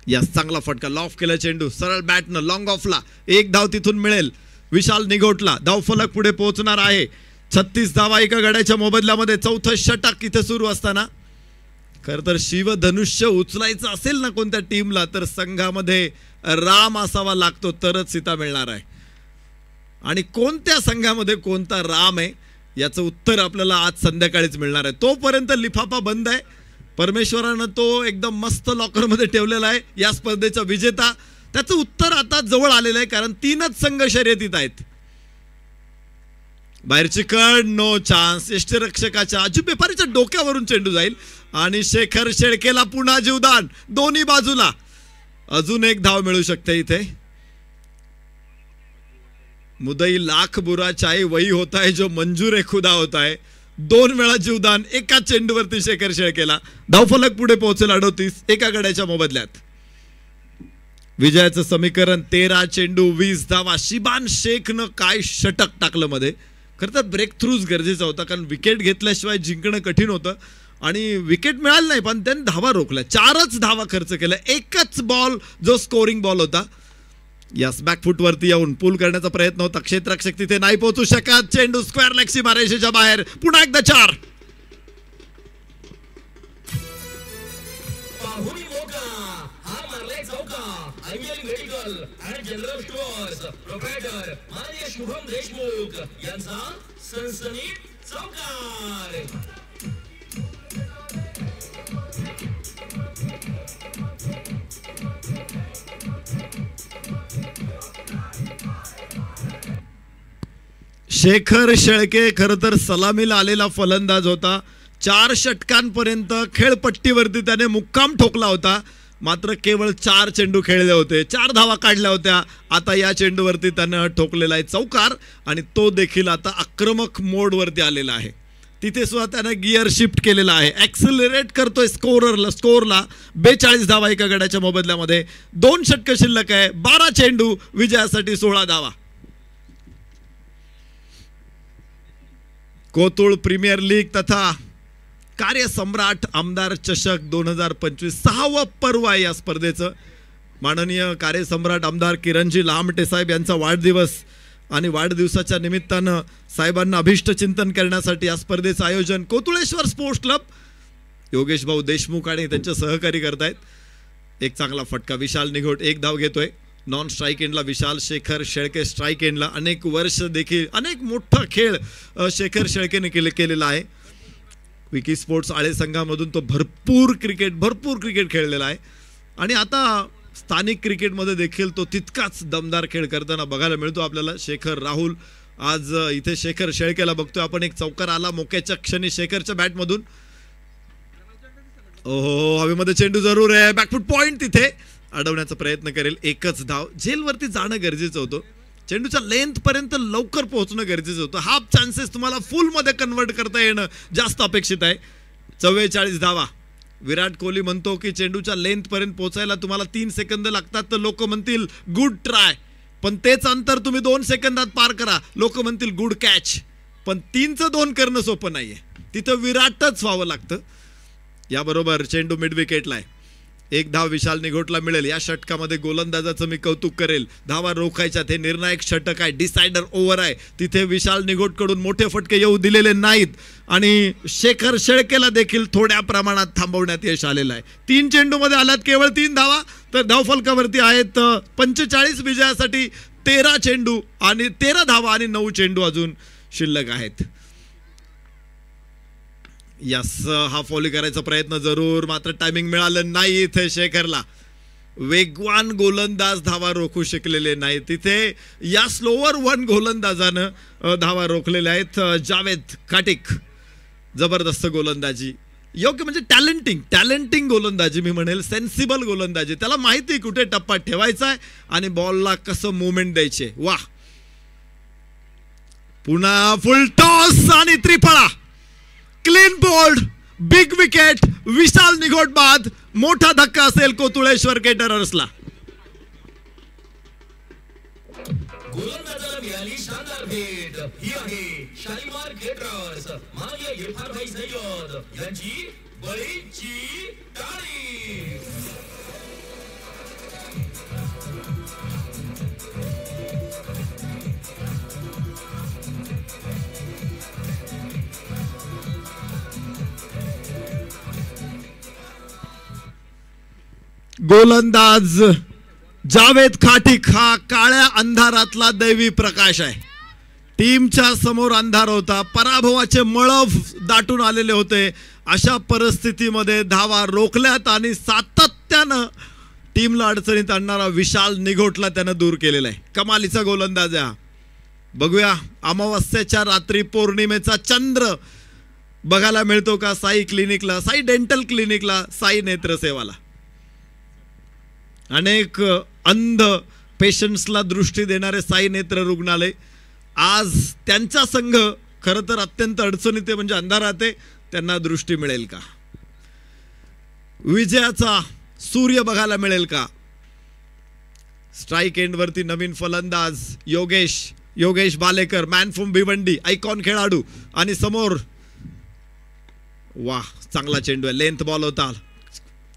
यस, चांगला फटका, लॉफ केला चेंडू सरळ बॅटनं लॉंग ऑफला. 1 धाव तिथून मिळेल विशाल निघोटला. धावफलक पुढे पोहोचणार आहे. 36 धावा एका गड्याच्या मोबदल्यामध्ये. चौथं षटक इथे सुरू असताना खरं तर शिवधनुष्य उचलायचं असेल ना कोणत्या टीमला तर संघामध्ये राम असावा लागतो तरच सीता मिळणार आहे. आणि कोणत्या संघामध्ये कोणता राम आहे याचं उत्तर आपल्याला आज संध्याकाळीच मिळणार आहे. तोपर्यंत लिफाफा बंद आहे. परमेश्वरानं तो एकदम मस्त लॉकरमध्ये ठेवलेला आहे. या स्पर्धेचा विजेता, त्याचं उत्तर आता जवळ आलेलं आहे कारण 3च संघ शर्यतीत आहेत. बाहेरची कड, नो चान्स. यष्टीरक्षकाच्या अजूब बेपारीच्या डोक्यावरून चेंडू जाईल आणि शेखर शेळकेला पुन्हा जीवदान दोन्ही बाजूला. अजून 1 धाव मिळू शकते इथे. मुदई लाख बुरा चाहे वही होता है जो मंजूर है खुदा होता है. 2 वेळा जीवदान एका चेंडूवरती शेखर शेळकेला. धावफलक पुढे पोहोचेल 38 एका गड्याच्या मोबदल्यात. विजयाचं समीकरण 13 चेंडू 20 धावा. शिबान शेखनं काय षटक टाकलं मध्ये. खरं तर ब्रेक थ्रूच गरजेचा होता कारण विकेट घेतल्याशिवाय जिंकणं कठीण होतं आणि विकेट मिळाली नाही पण त्यांनी धावा रोखल्या. 4च धावा खर्च केल्या. एकच बॉल जो स्कोरिंग बॉल होता. यस, बॅकफूट वरती येऊन पूल करण्याचा प्रयत्न होता. क्षेत्ररक्षक तिथे नाही पोहोचू शकत. चेंडू स्क्वेअर लेग सीमारेषेच्या बाहेर. पुन्हा एकदा 4. Medical and general stores proprietor माननीय शुभम देशमुख यांचा सनसनीत चौकार. शेखर शेळके खरं तर सलामीला आलेला फलंदाज होता. 4 षटकांपर्यंत खेळपट्टीवरती त्याने मुक्काम ठोकला होता. मात्र केवळ 4 चेंडू खेळले होते, 4 धावा काढल्या होत्या. आता या चेंडूवरती त्यानं ठोकलेला आहे चौकार आणि तो देखील आता आक्रमक मोडवरती आलेला आहे. तिथे सुद्धा त्यानं गिअर शिफ्ट केलेला आहे. ॲक्सिलरेट करतोय स्कोरला. 42 धावा एका गड्याच्या मोबदल्यामध्ये. 2 षटकं शिल्लक आहे. 12 चेंडू, विजयासाठी 16 धावा. कोतुळ प्रीमियर लीग तथा कार्यसम्राट आमदार चषक 2025 6वं पर्व आहे या स्पर्धेचं. माननीय कार्यसम्राट आमदार किरणजी लामटे साहेब यांचा वाढदिवस आणि वाढदिवसाच्या निमित्तानं साहेबांना अभिष्ट चिंतन करण्यासाठी या स्पर्धेचं आयोजन कोतुळेश्वर स्पोर्ट्स क्लब योगेश भाऊ देशमुख आणि त्यांचे सहकारी करतायत. एक चांगला फटका विशाल निघोट 1 धाव घेतोय. नॉन स्ट्राईक एंडला विशाल शेखर शेळके, स्ट्राईक एंडला अनेक वर्ष देखील अनेक मोठा खेळ शेखर शेळकेने केलेला आहे. विकी स्पोर्ट्स आळे संघामधून तो भरपूर क्रिकेट खेळलेला आहे आणि आता स्थानिक क्रिकेटमध्ये देखील तो तितकाच दमदार खेळ करताना बघायला मिळतो आपल्याला. शेखर राहुल आज इथे शेखर शेळकेला बघतोय आपण. एक चौकार आला मोक्याच्या क्षणी शेखरच्या बॅटमधून. ओहो, हवेमध्ये चेंडू जरूर आहे. बॅकफूट पॉइंट तिथे अडवण्याचा प्रयत्न करेल. एकच धाव. झेलवरती जाणं गरजेचं होतं. चेंडूच्या लेंथ पर्यंत लवकर पोहोचणं गरजेचं होतं. हाफ चान्सेस तुम्हाला फुल मध्ये कन्वर्ट करता येणं जास्त अपेक्षित आहे. 44 धावा. विराट कोहली म्हणतो की चेंडूच्या लेंथ पर्यंत पोहोचायला तुम्हाला 3 सेकंद लागतात तर लोक म्हणतील गुड ट्राय, पण तेच अंतर तुम्ही 2 सेकंदात पार करा, लोक म्हणतील गुड कॅच. पण 3चं 2 करणं सोपं नाहीये. तिथं विराटच व्हावं लागतं. याबरोबर चेंडू मिड विकेटला आहे. 1 धाव विशाल निघोटला मिळेल. या षटकामध्ये गोलंदाजाचं मी कौतुक करेल. धावा रोखायच्यात. हे निर्णायक षटक आहे, डिसायडर ओव्हर आहे. तिथे विशाल निघोटकडून मोठे फटके येऊ दिलेले नाहीत आणि शेखर शेळकेला देखील थोड्या प्रमाणात थांबवण्यात यश आलेलं आहे. 3 चेंडूमध्ये आल्यात केवळ 3 धावा. तर धावफलकावरती आहेत 45 विजयासाठी 13 चेंडू आणि 13 धावा आणि 9 चेंडू अजून शिल्लक आहेत. यस, हा फॉलो करायचा प्रयत्न जरूर, मात्र टायमिंग मिळालं नाही इथे शेखरला. वेगवान गोलंदाज धावा रोखू शकलेले नाही. तिथे या स्लोवर 1 गोलंदाजानं धावा रोखलेल्या आहेत. जावेद खाटिक, जबरदस्त गोलंदाजी, योग्य म्हणजे टॅलेंटिंग गोलंदाजी मी म्हणेल. सेन्सिबल गोलंदाजी. त्याला माहिती कुठे टप्पा ठेवायचा आहे आणि बॉलला कसं मुवमेंट द्यायचे. वाह, पुन्हा फुल टॉस आणि त्रिफळा. Clean bowled, big wicket. Vishal Nighot बाद. मोठा धक्का असेल कोतुळेश्वर केटरर्सला. गोलंदाजाला मिळाली शानदार भेट. ही आहे शालिमार केटरर्स. माननीय इरफान भाई सय्यद यांची बळीची टाळी. गोलंदाज जावेद खाटिक हा काळ्या अंधारातला दैवी प्रकाश आहे. टीमच्या समोर अंधार होता, पराभवाचे मळभ दाटून आलेले होते. अशा परिस्थितीमध्ये धावा रोखल्यात आणि सातत्यानं टीमला अडचणीत आणणारा विशाल निघोटला त्यानं दूर केलेला आहे. कमालीचा गोलंदाज आहे. बघूया अमावस्येच्या रात्री पौर्णिमेचा चंद्र बघायला मिळतो का साई क्लिनिकला, साई डेंटल क्लिनिकला, साई नेत्र सेवाला. अनेक अंध पेशंट्सला दृष्टी देणारे साई नेत्र रुग्णालय आज त्यांचा संघ खरं तर अत्यंत अडचणीत आहे, म्हणजे अंधारात आहे. त्यांना दृष्टी मिळेल का? विजयाचा सूर्य बघायला मिळेल का? स्ट्राईक एंड वरती नवीन फलंदाज Yogesh Balekar, man from Bhiwandi, icon खेळाडू. आणि समोर वाह, चांगला चेंडू आहे. लेंथ बॉल होता.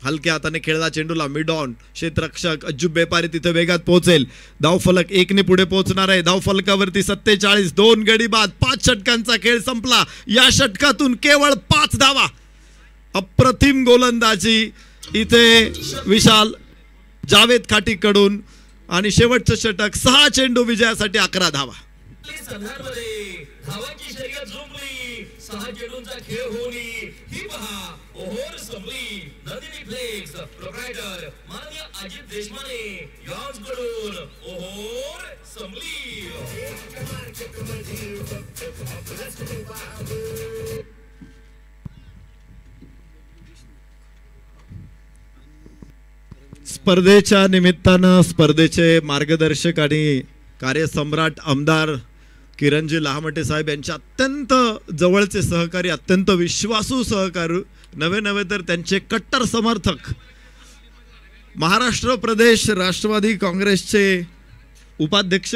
हलक्या हाताने खेळला चेंडूला मिड ऑन. क्षेत्ररक्षक अज्जूब बेपारी तिथे वेगात पोहोचेल. धावफलक 1 ने पुढे पोहोचणार आहे. धावफलकावरती 47, 2 गडी बाद. 5 षटकांचा खेळ संपला. या षटकातून केवळ 5 धावा. अप्रतिम गोलंदाजी इथे विशाल जावेद खाटिक कडून. आणि शेवटचं षटक 6 चेंडू विजयासाठी 11 धावा. धावांची शर्यत झुंबली. 6 चेंडूंचा खेळ होणी. ही पहा ओहोर संपली. नंदिनी फ्लेक्स प्रोप्रायटर माननीय अजित देशमाने यांच्याकडून ओहोर संपली. स्पर्धेच्या निमित्तानं स्पर्धेचे मार्गदर्शक आणि कार्यसम्राट आमदार किरणजी लहामटे साहेब यांचे अत्यंत जवळचे सहकारी, अत्यंत विश्वासू सहकारी, नवे तर त्यांचे कट्टर समर्थक, महाराष्ट्र प्रदेश राष्ट्रवादी काँग्रेसचे उपाध्यक्ष,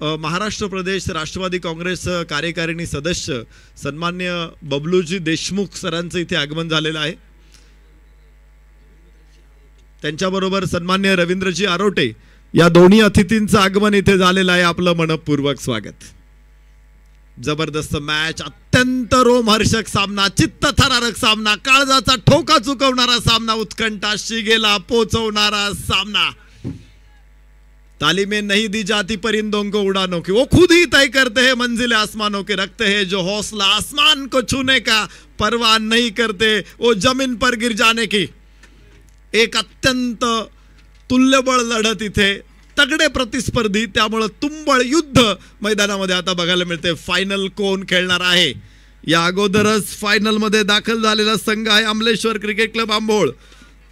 महाराष्ट्र प्रदेश राष्ट्रवादी काँग्रेस कार्यकारिणी सदस्य सन्मान्य बबलूजी देशमुख सरांचं इथे आगमन झालेलं आहे. त्यांच्याबरोबर सन्मान्य रवींद्रजी आरोटे या दोन्ही अतिथींचं आगमन इथे झालेलं आहे. आपलं मनपूर्वक स्वागत. जबरदस्त मॅच, अत्यंत रोमहर्षक सामना, चित्तथरारक सामना, काळजाचा ठोका चुकवणारा सामना, उत्कंठा शिगेला पोचवणारा सामना. ताली में नहीं दी जाती परिंदों को उड़ानों की, वो खुद ही तय करते हैं मंजिल आसमानों के, रखते हैं जो हौसला आसमान को छूने का, परवाह नहीं करते वो जमीन पर गिर जाने की. एक अत्यंत तुल्यबळ लढत इथे, तगडे प्रतिस्पर्धी, त्यामुळे तुंबळ युद्ध मैदानामध्ये आता बघायला मिळते. फायनल कोण खेळणार आहे? या अगोदरच फायनल मध्ये दाखल झालेला संघ आहे अमलेश्वर क्रिकेट क्लब आंबोळ.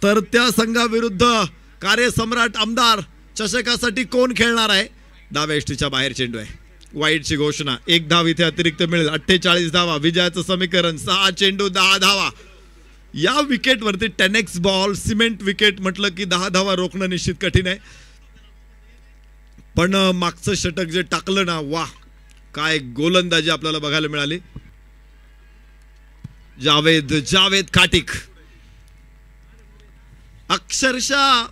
तर त्या संघाविरुद्ध कार्यसम्राट आमदार चषकासाठी कोण खेळणार आहे? डाव्या यष्टीच्या बाहेर चेंडू आहे, वाईडची घोषणा. 1 धाव इथे अतिरिक्त मिळेल. 48 धावा, विजयाचं समीकरण 6 चेंडू 10 धावा. या विकेटवरती 10x बॉल, सिमेंट विकेट म्हटलं की 10 धावा रोखणं निश्चित कठीण आहे. पण मागचं षटक जे टाकलं ना, वाह काय गोलंदाजी आपल्याला बघायला मिळाली. जावेद खाटिक अक्षरशः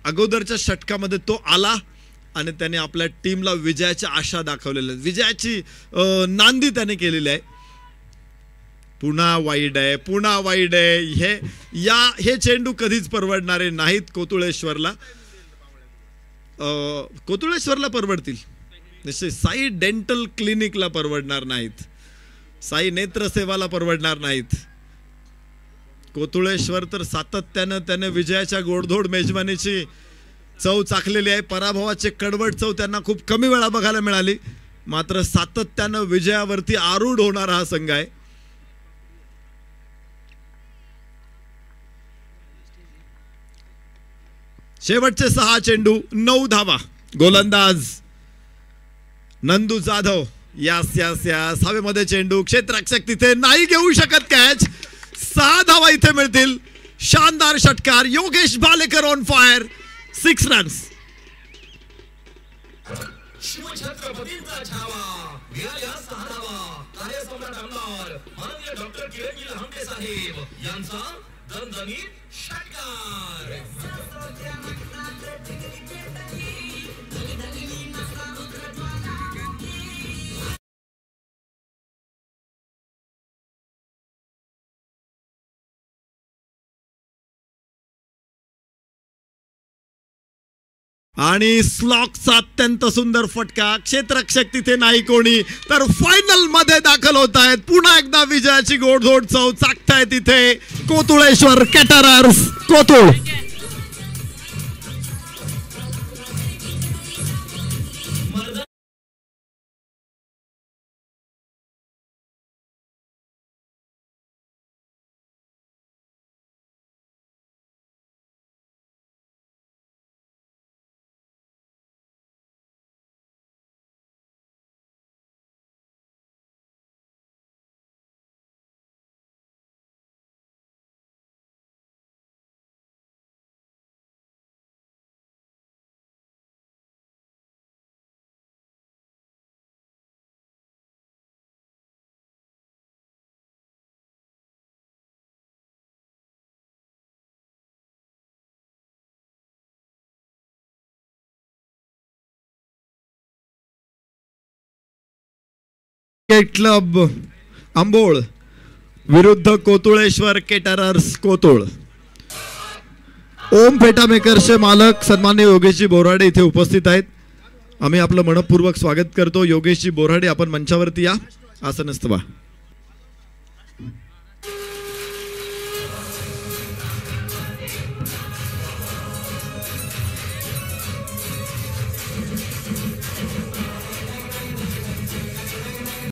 अगोदरच्या षटकामध्ये तो आला आणि त्याने आपल्या टीमला विजयाची आशा दाखवलेली आहे, विजयाची नांदी त्याने केलेली आहे. पुन्हा वाईड आहे. हे चेंडू कधीच परवडणारे नाहीत कोतुळेश्वरला. कोतुळेश्वरला परवडतील निश्चित, साई डेंटल क्लिनिकला परवडणार नाहीत, साई नेत्र सेवाला परवडणार नाहीत. कोतुळेश्वर तर सातत्यानं त्याने विजयाच्या गोडधोड मेजवानीची चव चाखलेली आहे. पराभवाचे कडवट चव त्यांना खूप कमी वेळा बघायला मिळाली, मात्र सातत्यानं विजयावरती आरूढ होणारा हा संघ आहे. शेवटचे 6 चेंडू 9 धावा. गोलंदाज नंदू जाधव. यास हवेमध्ये चेंडू, क्षेत्ररक्षक तिथे नाही घेऊ शकत कॅच. 6 धावा इथे मिळतील. शानदार षटकार. Yogesh Bhalekar on fire. 6 runs. शिवछत्रपतींचा छावा मिळाल्या 6 धावा. कार्यसम्राट आमदार माननीय डॉक्टर किरणजी लहामटे साहेब यांचा दणदणीत षटकार. आणि स्लॉकचा अत्यंत सुंदर फटका. क्षेत्ररक्षक तिथे नाही कोणी, तर फायनल मध्ये दाखल होत आहेत. पुन्हा एकदा विजयाची गोडधोड चव चाखतायत तिथे कोतुळेश्वर कॅटरर्स कोतुळ. क्लब आंबोळ विरुद्ध कोतुळेश्वर केटरर्स कोतुळ. ओम फेटा मेकर्सचे मालक सन्माननीय योगेशजी बोराडे इथे उपस्थित आहेत. आम्ही आपलं मनपूर्वक स्वागत करतो. योगेशजी बोराडे, आपण मंचावरती या, आसनस्थ व्हा.